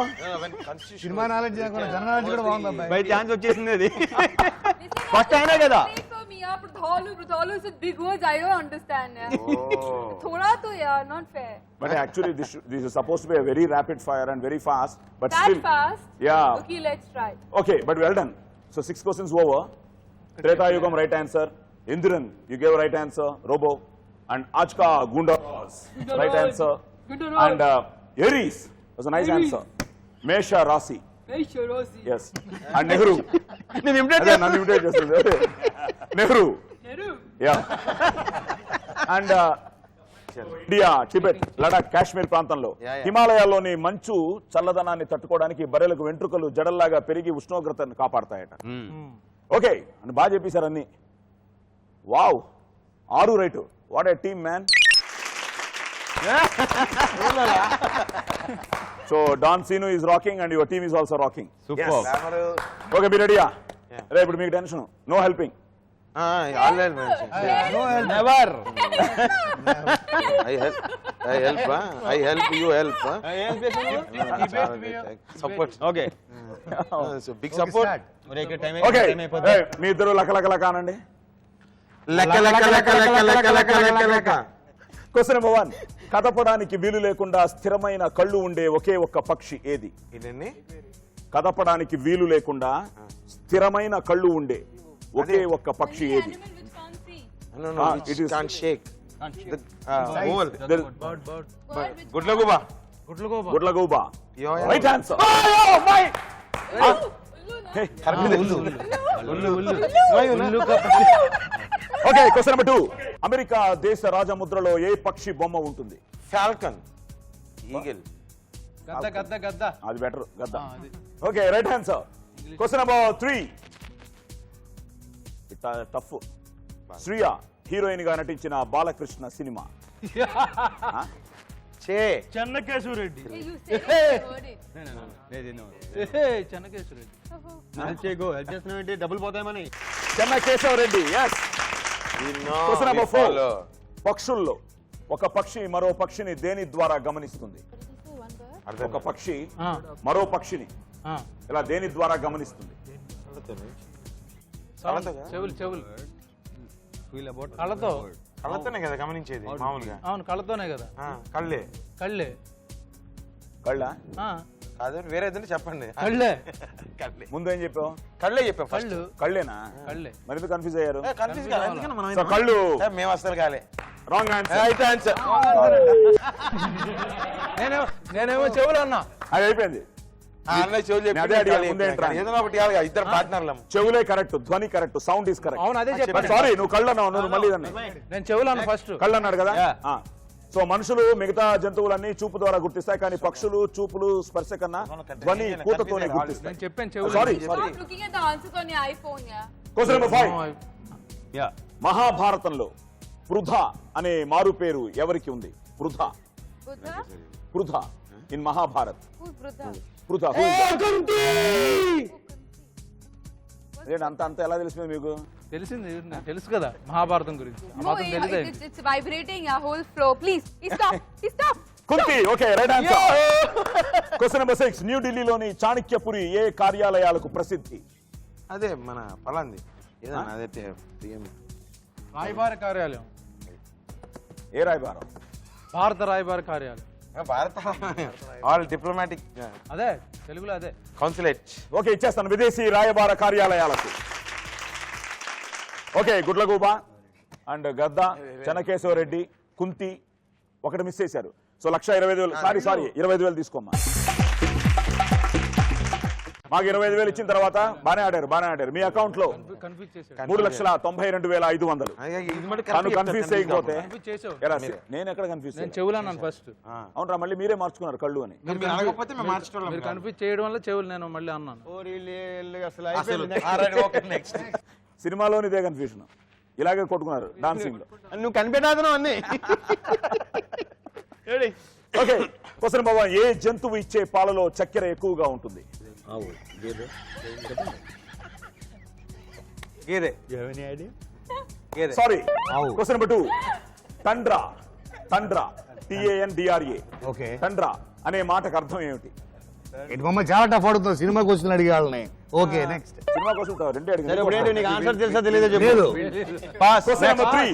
సినిమా నాలెడ్జ్ జన నాలెడ్జ్ కూడా బాగుంది అబ్బాయి. బై ఛాన్స్ వచ్చేసింది అది. ఫస్ట్ అయినా కదా. Pradhalu is big words. I don't understand. Thoda to yaar, not fair. But actually this is supposed to be a very rapid fire and very fast, but That still fast? Yeah. Okay, let's try. Okay, but well done. So 6 questions over. Treta Yugam right answer. Indiran, you gave right answer. Robo. And Ajka Gundaraj right answer. And Aries was a nice answer. Mesha Rasi. Yes. And Nehru. నేను imitate నన్ను imitate చేస్తుంది. Nehru. Yeah. And India, Tibet, Ladakh, Kashmir ప్రాంతంలో హిమాలయాల్లోని మంచు చల్లదనాన్ని తట్టుకోవడానికి బర్రెలకు వెంట్రుకలు జడల్లాగా పెరిగి ఉష్ణోగ్రతను కాపాడతాయట. ఓకే అని బాగా చెప్పేశారు అన్ని. Wow 6 right. What a team man. So don Seenu is rocking and your team is also rocking. Okay మీ రెడీయా? రే ఇప్పుడు మీకు tension. No helping. Never. I help you help. Support. Okay So big support. Okay మీ ఇద్దరు లక అనండి. లెక్క. Question number 1. కదపడానికి వీలు లేకుండా స్థిరమైన కళ్ళు ఉండే ఒకే ఒక్క పక్షి ఏది? ఇదన్నీ కదపడానికి వీలు లేకుండా స్థిరమైన కళ్ళు ఉండే ఒకే ఒక్క పక్షి ఏది? No, it is can't shake. Owl. గుడ్లగూబ. Right answer. Okay question number 2. America దేశ రాజముద్రలో ఏ పక్షి బొమ్మ ఉంటుంది? Falcon. Eagle. గద్ద. అది బెటర్ గద్ద. Okay right answer. Question number 3. Tough. Shriya heroine గా నటించిన Balakrishna cinema. Chennakeswara Reddy. Hey, you said it, I heard it. Chennakeswara Reddy. Help చేస్తున్నావు డబ్బులు పోతాయమని. చెన్నకేశవరెడ్డి. ఎస్. Question number 4. పక్షుల్లో ఒక పక్షి మరో పక్షిని దేని ద్వారా గమనిస్తుంది? ఒక పక్షి మరో పక్షిని ఇలా దేని ద్వారా గమనిస్తుంది? చెవులు కళ్ళతో. కళ్ళతోనే కదా గమనించేది మామూలుగా. అవును, కళ్ళతోనే కదా. కళ్ళే. కళ్ళే. కళ్ళ కాదు, వేరే ఏదైనా చెప్పండి. కళ్ళే. కళ్ళే. ముందేం చెప్పావు? కళ్ళే చెప్పాం. కళ్ళు. కళ్ళేనా? కళ్ళే. మరి ఎందుకు కన్ఫ్యూజ్ అయ్యారు? కన్ఫ్యూజ్ కాలే, ఎందుకన్నా మనం సో కళ్ళు. మేము అసలు కాలే. Wrong answer. Right answer. నేనేమో చెవులు అన్నా. అది అయిపోయింది. చెవులు అదే అడిగాను, ముందే ఏంట్రా? ఏదైనా ఒకటి కాదు, ఇద్దరు పార్ట్నర్లం. చెవులే కరెక్ట్, ధ్వని కరెక్ట్, సౌండ్ ఇస్ కరెక్ట్. అవును, అదే చెప్పాను. సారీ, నువ్వు కళ్ళు అన్నావు, నువ్వు మళ్ళీ దాన్ని నేను చెవులు అన్నా ఫస్ట్. కళ్ళు అన్నాడు కదా. సో మనుషులు మిగతా జంతువులన్నీ చూపు ద్వారా గుర్తిస్తాయి, కానీ పక్షులు చూపులు స్పర్శ కన్నా ధ్వని కూతతోనే గుర్తిస్తాయి. నేను చెప్పాను చెవులు. Sorry. Stop looking at the answers on your iPhone, yeah. Question number 5. మహాభారతంలో పృథ అనే మారు పేరు ఎవరికి ఉంది? Pritha. Buddha? Pritha in Mahabharat. Who's Buddha? Pritha. అంత అంత ఎలా తెలిసింది మీకు? తెలిసింది, నాకు తెలుసు కదా మహాభారతం గురించి. ఆ No, మాత్రం తెలీదా? it's vibrating your whole floor. Please, stop. Stop. Kunti. Okay, right answer. Question number 6. న్యూఢిల్లీలోని చాణక్యపురి ఏ కార్యాలయాలకు ప్రసిద్ధి? అదే మన పలాంది ఏదన్నా అదే రాయబార కార్యాలయం. ఏ రాయబారం? భారత రాయబార కార్యాలయం. భారత ఆల్ డిప్లొమాటిక్ అదే తెలుగులో అదే. కౌన్సిలేట్. ఓకే, ఇచ్చేస్తాను. విదేశీ రాయబార కార్యాలయాలకు. ఓకే, గుడ్లగూబ అండ్ గద్ద, చెన్నకేశవరెడ్డి, కుంతి ఒకటి మిస్ చేశారు. సో 1,20,000. సారీ 25,000 తీసుకోమ్మా. మాకు 25,000 ఇచ్చిన తర్వాత బానే ఆడారు. మీ అకౌంట్ లో కన్ఫ్యూజ్ చేశాడు. 3,92,500. తను కన్ఫ్యూజ్ చేయకపోతే చేసావు. నేను ఎక్కడ కన్ఫ్యూజ్? నేను చెవులు అన్నాను ఫస్ట్. అవునరా, మళ్ళీ మీరే మార్చుకున్నారు కళ్ళు అని. మీరు కన్ఫ్యూజ్ చేయడం వల్ల చెవులు నేను మళ్ళీ అన్నాను. సినిమాలోని ఇదే కన్ఫ్యూజన్. ఇలాగే కొట్టుకున్నారు డాన్సింగ్ లో. నువ్వు కనిపెట్టాదను అన్ని. Okay, question number 1. ఏ జంతువు ఇచ్చే పాలలో చక్కెర ఎక్కువగా ఉంటుంది? గేదె. Sorry. Question number 2. Tundra. TANDRA. Okay. Tundra అనే మాటకు అర్థం ఏమిటి? ఇటు మమ్మ చాలా టఫ్ అడుగుతుంది సినిమా క్వశ్చన్ అడిగే వాళ్ళని. Okay, next. సినిమా కోసం రెండే సరే, ఇప్పుడు ఏంటి నీకు ఆన్సర్ తెలుసా తెలియదో చెప్పు. లేదు. Question number 3.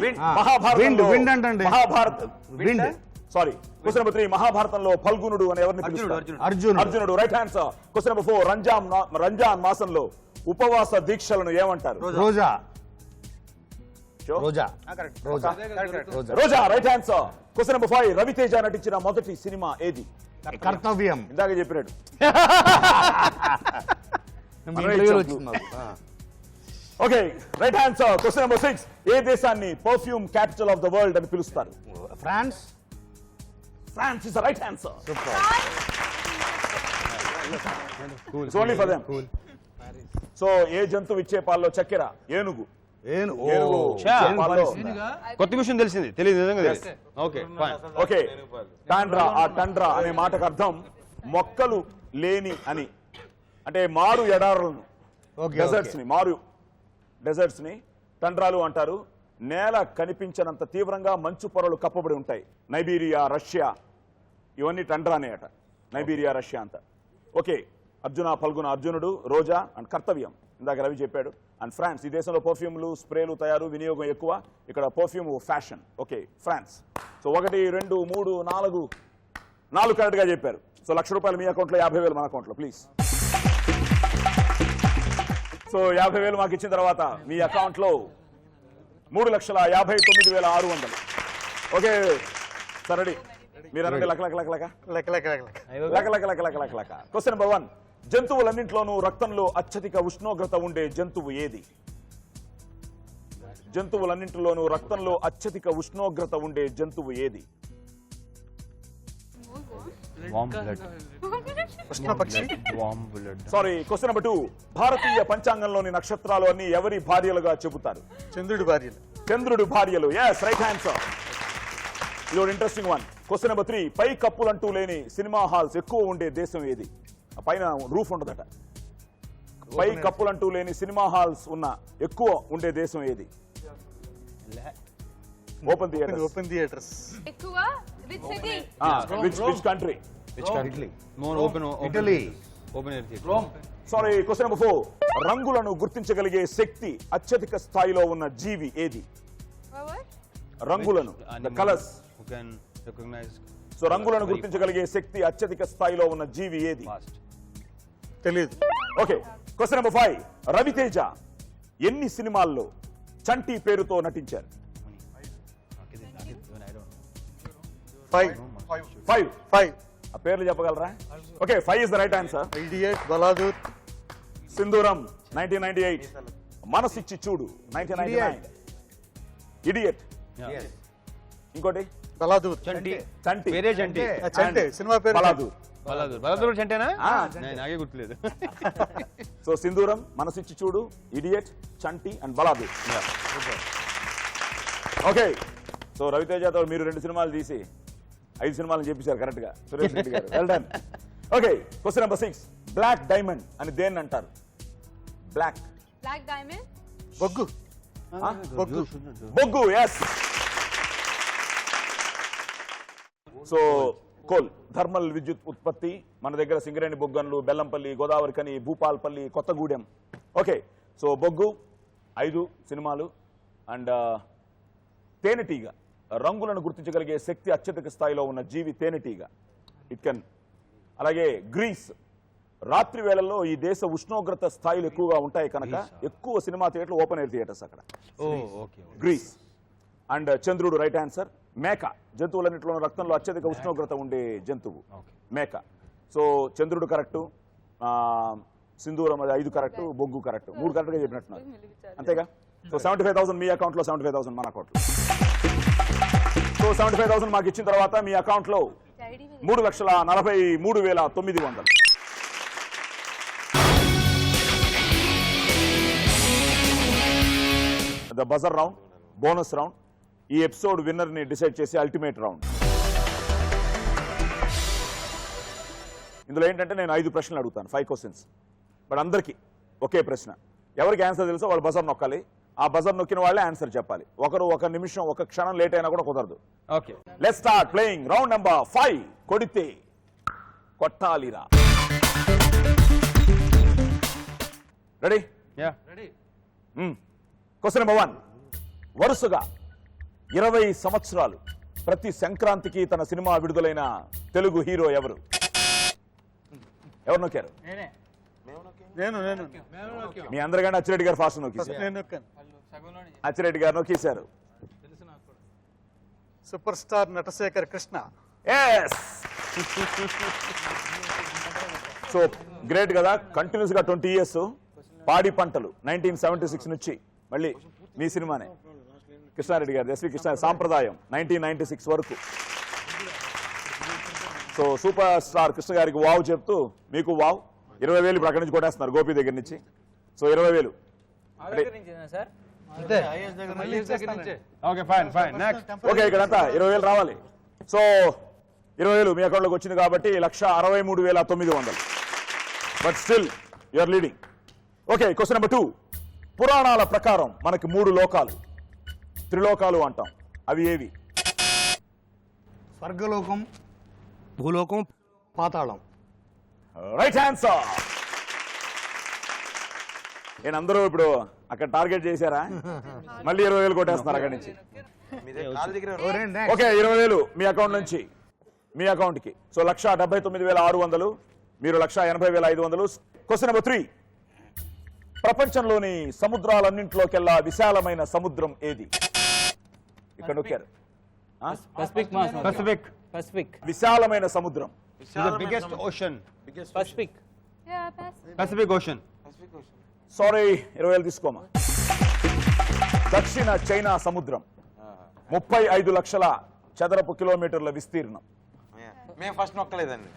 Question number 3. మహాభారతంలో ఫల్గునుడు అని ఎవరిని పిలుస్తారు? Arjunudu. Right answer. Question number 4. Ramzan మాసంలో ఉపవాస దీక్షలను ఏమంటారు? రోజా. Right answer. Question number 5. Raviteja నటించిన మొదటి సినిమా ఏది? కర్తవ్యం. ఇందాక చెప్పినట్టు. Okay, right answer. Question number 6. ఏ దేశాన్ని perfume capital of the world అని పిలుస్తారు? France is the right answer. Super. It's only for them. So, ఏ జంతువు ఇచ్చే పాలలో చక్కెర? ఏనుగు. కొత్త విషయం తెలిసింది. తెలియదు. Okay, okay. టండ్రా అనే మాటకు అర్థం మొక్కలు లేని అని. అంటే మారు ఎడారులను, డెజర్ట్స్ ని టండ్రాలు అంటారు. నేల కనిపించనంత తీవ్రంగా మంచు పొరలు కప్పబడి ఉంటాయి. నైబీరియా, రష్యా ఇవన్నీ టండ్రానే అట. నైబీరియా, రష్యా అంతా. ఓకే, అర్జునుడు, రోజా అండ్ కర్తవ్యం ఇందాక రవి చెప్పాడు. And France. ఈ దేశంలో పర్ఫ్యూమ్లు, స్ప్రేలు తయారు, వినియోగం ఎక్కువ. ఇక్కడ perfume fashion. Okay, France. So 1, 2, 3, 4 correct గా చెప్పారు. సో ₹1,00,000 మీ అకౌంట్లో, 50,000 మన అకౌంట్లో ప్లీజ్. సో 50,000 మాకు ఇచ్చిన తర్వాత మీ అకౌంట్లో 3,59,600. Okay sir, ready? మీరు అనండి లక. Question number 1. జంతువులన్నింటిలోనూ రక్తంలో అత్యధిక ఉష్ణోగ్రత ఉండే జంతువు ఏది? జంతువులన్నింటిలోనూ రక్తంలో అత్యధిక ఉష్ణోగ్రత ఉండే జంతువు ఏది? కృష్ణపక్షి. Sorry, question number 2. భారతీయ పంచాంగంలోని నక్షత్రాలు అన్ని ఎవరి భార్యలుగా చెబుతారు? చంద్రుడి భార్యలు. చంద్రుడి భార్యలు. Yes, right answer. ఇది ఒక ఇంట్రెస్టింగ్ వన్. Question number 3. పై కప్పులంటూ లేని సినిమా హాల్స్ ఎక్కువ ఉండే దేశం ఏది? ఆ పైన రూఫ్ ఉండదట. పై కప్పులంటూ లేని సినిమా హాల్స్ ఉన్న ఎక్కువ ఉండే దేశం ఏది? Open theatre. Open theatres. ఎక్కువ which city? Which country? Italy. Sorry, question number 4. రంగులను గుర్తించగలిగే శక్తి అత్యధిక స్థాయిలో ఉన్న జీవి ఏది? What? రంగులను, ద కలర్స్. సో రంగులను గుర్తించగలిగే శక్తి అత్యధిక స్థాయిలో ఉన్న జీవి ఏది? తెలియదు. Okay, question number 5. రవితేజ ఎన్ని సినిమాల్లో చంటి పేరుతో నటించారు? 5. ఆ పేర్లు చెప్పగలరా? Okay, 5 is the right answer. Idiot, Baladoor, Sindhooram 1998, మనసిచ్చి చూడు 1999, ఇడియట్, ఇంకోటి బలాదూర్. చంటి. వేరే చంటి. చంటే సినిమా పేరు. బలాదూర్. బలదూర్ చంటేనా? నాకే గుర్తులేదు. So Sindhooram, Manasichchi Choodu, Idiot, Chanti and Baladoor. Okay, so రవితేజతో మీరు 2 సినిమాలు తీసి 5 సినిమాలు చేపించారు కరెక్ట్ గా సురేష్ రెడ్డి గారు. Well done. Okay, question number 6. Black diamond అని దేన్ని అంటారు? Black diamond. బొగ్గు. బొగ్గు. బొగ్గు. ఎస్. సో కోల్, థర్మల్ విద్యుత్ ఉత్పత్తి మన దగ్గర సింగరేణి బొగ్గన్లు, బెల్లంపల్లి, గోదావరికని, భూపాల్పల్లి, కొత్తగూడెం. ఓకే, సో బొగ్గు 5 సినిమాలు. అండ్ తేనెటీగ రంగులను గుర్తించగలిగే శక్తి అత్యధిక స్థాయిలో ఉన్న జీవి తేనెటీగ. It can. అలాగే గ్రీస్, రాత్రి వేళల్లో ఈ దేశ ఉష్ణోగ్రత స్థాయిలు ఎక్కువగా ఉంటాయి కనుక ఎక్కువ సినిమా థియేటర్లు ఓపెన్ ఎయిర్ థియేటర్స్ అక్కడ. గ్రీస్. అండ్ చంద్రుడు రైట్ ఆన్సర్. మేక జంతువులన్నింటిలో రక్తంలో అత్యధిక ఉష్ణోగ్రత ఉండే జంతువు మేక. సో చంద్రుడు కరెక్టు, సింధూరం 5 కరెక్టు, బొగ్గు కరెక్టు. 3 కరెక్ట్గా చెప్పినట్టున్నారు అంతేగా. సో 75,000 మీ అకౌంట్లో, 75,000 మన అకౌంట్లో. సో 75,000 మాకు ఇచ్చిన తర్వాత మీ అకౌంట్లో 3,43,900. The buzzer round, bonus round. ఈ ఎపిసోడ్ విన్నర్ ని డిసైడ్ చేసి అల్టిమేట్ రౌండ్. ఇందులో ఏంటంటే నేను 5 ప్రశ్నలు అడుగుతాను, 5 క్వశ్చన్స్. బట్ అందరికీ ఒకే ప్రశ్న. ఎవరికి ఆన్సర్ తెలుసో వాళ్ళు బజర్ నొక్కాలి. ఆ బజర్ నొక్కిన వాళ్ళే ఆన్సర్ చెప్పాలి. ఒకరు 1 నిమిషం 1 క్షణం లేట్ అయినా కూడా కుదరదు. Okay, let's start playing round number 5. కొడితే కొట్టాలిరా. రెడీ? Question number 1. వరుసగా 20 సంవత్సరాలు ప్రతి సంక్రాంతికి తన సినిమా విడుదలైన తెలుగు హీరో ఎవరు? ఎవరు నొక్కారు? నేను మీ అందరికంటే అచ్చిరెడ్డి గారు ఫాస్ట్ నొక్కేశారు. అచ్చిరెడ్డి గారు నొక్కేశారు. Super star Natasekhar Krishna. So great కదా, కంటిన్యూస్ గా 20 years. పాడి పంటలు 1976 నుంచి మళ్ళీ మీ సినిమానే. కృష్ణారెడ్డి గారు, ఎస్వి కృష్ణ, సాంప్రదాయం 1996 వరకు. సో సూపర్ స్టార్ కృష్ణ గారికి వావ్ చెప్తూ మీకు వావ్ 20,000 ఇప్పుడు అక్కడి నుంచి కొట్టేస్తున్నారు గోపి దగ్గర నుంచి. So 20,000. Okay, fine fine. Next. Okay, ఇక్కడంతా 20,000 రావాలి. సో 20,000 మీ అకౌంట్లోకి వచ్చింది కాబట్టి 1,63,900. But still you're leading. Okay, question number 2. పురాణాల ప్రకారం మనకి 3 లోకాలు, త్రిలోకాలు అంటాం. అవి ఏవి? స్వర్గలోకం, భూలోకం, పాతాళం. Right answer. నేను అందరూ ఇప్పుడు అక్కడ టార్గెట్ చేశారా? మళ్ళీ 20,000 కొట్టేస్తున్నారు అక్కడి నుంచి. ఓకే, 20,000 మీ అకౌంట్ నుంచి మీ అకౌంట్ కి. సో 1,79,600, మీరు 1,80,500. Question number 3. ప్రపంచంలోని సముద్రాలన్నింటిలోకెల్లా విశాలమైన సముద్రం ఏది? ఇక్కడ నొక్కారు. పసిఫిక్. విశాలమైన సముద్రం. Biggest ocean. Pacific. Pacific ocean. Sorry, 20,000 తీసుకోమా. దక్షిణ చైనా సముద్రం 35 లక్షల చదరపు కిలోమీటర్ల విస్తీర్ణం. మేము ఫస్ట్ నొక్కలేదండి.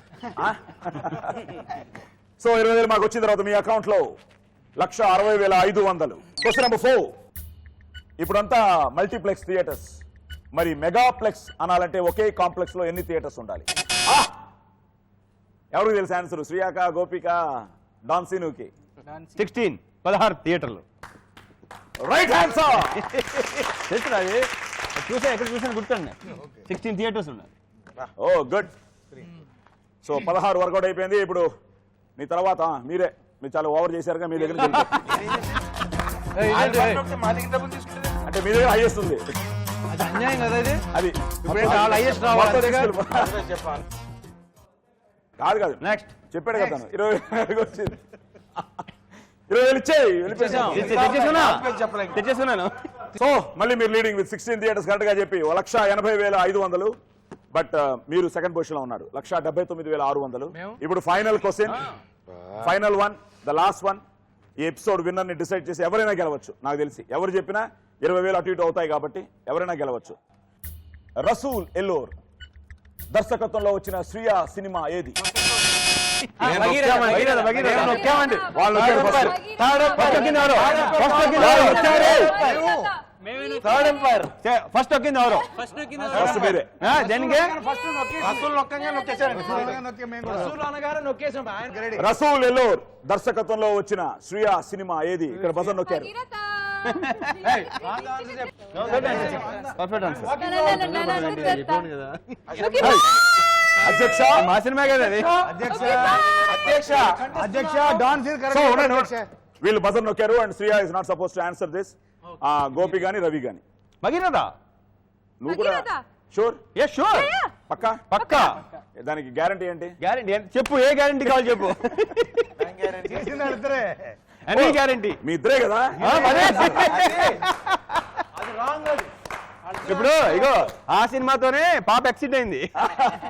సో 20,000 మాకు వచ్చిన తర్వాత మీ అకౌంట్లో 1,60,500. Question number 4. ఇప్పుడంతా మల్టీప్లెక్స్ థియేటర్స్, మరి మెగాప్లెక్స్ అనాలంటే ఒకే కాంప్లెక్స్ లో ఎన్ని థియేటర్స్ ఉండాలి? ఎవరికి తెలుసు ఆన్సర్? శ్రీయాక, గోపిక, డాన్ సీనుకి? 16 థియేటర్లు. Right answer. తెలుసు అది చూసా, ఎక్కడ చూసాను గుర్తుండే. 16 థియేటర్స్ ఉన్నాయి. ఓ గుడ్. సో 16 వర్కౌట్ అయిపోయింది. ఇప్పుడు మీ తర్వాత మీరు చాలా ఓవర్ చేశారుగా, మీ దగ్గర మా దగ్గర డబ్బులు తీసుకుంటే అంటే మీ దగ్గర హైయెస్ట్ ఉంది. అది అన్యాయం కదా ఇది. అది హైయెస్ట్ రావాలి. చెప్పాలి. కాదు నెక్స్ట్ చెప్పాడు కదా తను. 20,000 వచ్చింది. 20,000 ఇచ్చేయి, తెచ్చేసుకున్నాను. సో మళ్ళీ మీరు లీడింగ్ విత్ 16 థియేటర్స్ కరెక్ట్ గా చెప్పి 1,80,500. బట్ మీరు సెకండ్ పొజిషన్ లో ఉన్నారు, 1,79,600. ఇప్పుడు final question, final one, the last one. ఈ ఎపిసోడ్ విన్నర్ ని డిసైడ్ చేసి ఎవరైనా గెలవచ్చు. నాకు తెలిసి ఎవరు చెప్పినా 20,000 అటు ఇటు అవుతాయి కాబట్టి ఎవరైనా గెలవచ్చు. రసూల్ ఎల్లోర్ దర్శకత్వంలో వచ్చిన శ్రియా సినిమా ఏది? వాళ్ళు ఫస్ట్ ఒక్కింది ఎవరు? ఫస్ట్ మీరే. దేనికి? రసూల్ ఎల్లోర్ దర్శకత్వంలో వచ్చిన శ్రియా సినిమా ఏది? ఇక్కడ బజర్ నొక్కారు. Perfect answer. అధ్యక్ష, మా సినిమా కదా అది. అధ్యక్ష డాన్ సీన్ So, ఉండండి. వీళ్ళు బజర్ నొక్కారు and Shriya is not supposed to answer this. Gopi గాని రవి గాని. భగీరథ. నువ్వు కూడా షూర్? Yes sure. పక్కా? పక్కా. దానికి గ్యారంటీ ఏంటి? గ్యారంటీ చెప్పు, ఏ గ్యారంటీ కావాలి చెప్పు. Any guarantee. మీ ఇద్దరే కదా. ఇప్పుడు ఇగో ఆ సినిమాతోనే పాప ఎక్సిట్ అయింది,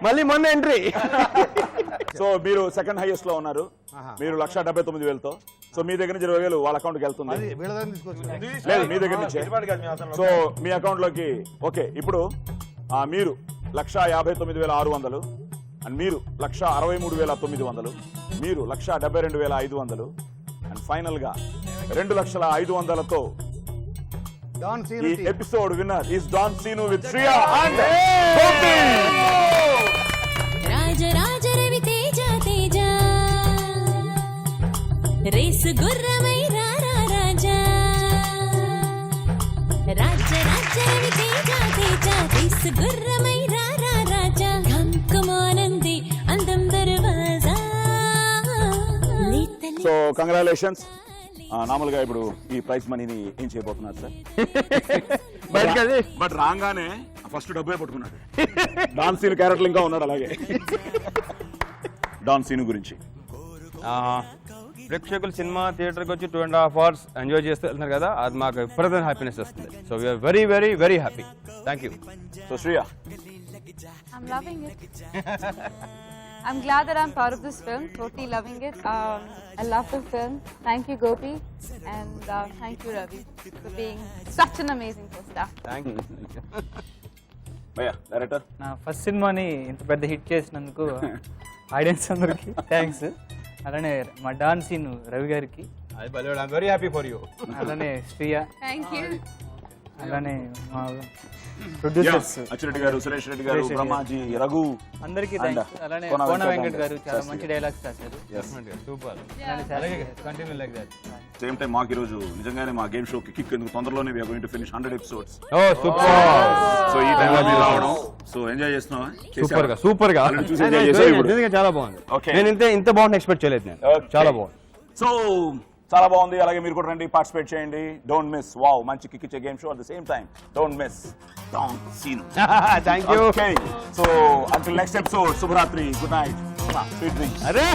మళ్ళీ మొన్న ఎంట్రీ. సో మీరు సెకండ్ హైయెస్ట్ లో ఉన్నారు, మీరు 1,79,000తో. సో మీ దగ్గర నుంచి 20,000 వాళ్ళ అకౌంట్ కి వెళ్తుంది. లేదు, మీ దగ్గర నుంచి. సో మీ అకౌంట్ లోకి ఓకే. ఇప్పుడు మీరు 1,59,600 అండ్ మీరు 1,63,900, మీరు 1,72,500 అండ్ ఫైనల్ గా 2,05,000తో ఈ episode winner is Don Seenu with Shriya and Gopi. Rajaraja Ravi Teja Teja race గుర్రమై రారా రాజా. రాజరాజ రవి తేజ తేజ రేసు గుర్రమై రారా రాజా. కంకుమానంది అందం దర్వాజా. So congratulations. నార్మల్గా ఇప్పుడు ఈ ప్రైజ్ మనీని ఏం చేయబోతున్నారు సార్? బట్ రాగానే ఫస్ట్ డబ్బే పట్టుకున్నాడు. డాన్ సీన్ క్యారెక్టర్ ఇంకా ఉన్నాడు అలాగే. డాన్ సీన్ గురించి ప్రేక్షకులు సినిమా థియేటర్కి వచ్చి 2.5 hours ఎంజాయ్ చేస్తూ వెళ్తున్నారు కదా, అది మాకు విపరీతమైన హ్యాపీనెస్ వస్తుంది. So we're very very very happy. Thank you. So Shriya, I'm loving it. I'm glad that I'm part of this film. Totally loving it. I love the film. Thank you, Gopi, and thank you, Ravi, for being such an amazing co-star. Thank you. భయ్యా director, నా first సినిమాని ఇంత పెద్ద hit చేసినందుకు audience అందరికి thanks. అలానే మా don scene Ravi గారికి, వెరీ హ్యాపీ ఫర్ యూ. అలానే శ్రియా, Thank you. అలానే మా ప్రొడ్యూసర్స్ అచ్చిరెడ్డి గారు, సురేష్ రెడ్డి గారు, బ్రహ్మాజీ, రఘు అందరికీ and థ్యాంక్స్. అలానే కోన కోన వెంకట్ వెంకట్ గారు చాలా శాస్త్రి మంచి డైలాగ్స్ రాశారు. Super. Continue like that. Same time మాకు ఈరోజు నిజంగానే మా గేమ్ షోకి కిక్ ఎందుకు తొందరలోనే we are going to finish 100 episodes. Oh super. So ఈ టైం మీరు రావడం సో ఎంజాయ్ చేస్తున్నావా? సూపర్ గా సూపర్ గా చూసి ఎంజాయ్ చేసావు ఇప్పుడు. నిజంగా చాలా బాగుంది. Okay. నేను ఇంత బాగుంది ఎక్స్పెక్ట్ చేయలేదు నేను. చాలా బాగుంది. సో చాలా బాగుంది. అలాగే మీరు కూడా రండి, పార్టిసిపేట్ చేయండి. Don't miss. వావ్, మంచి కిక్ ఇచ్చే game show. At the same time don't miss Don Seenu. Thank you. Okay, so until next episode, శుభరాత్రి, గుడ్ నైట్, స్వీట్ డ్రీమ్స్. అరే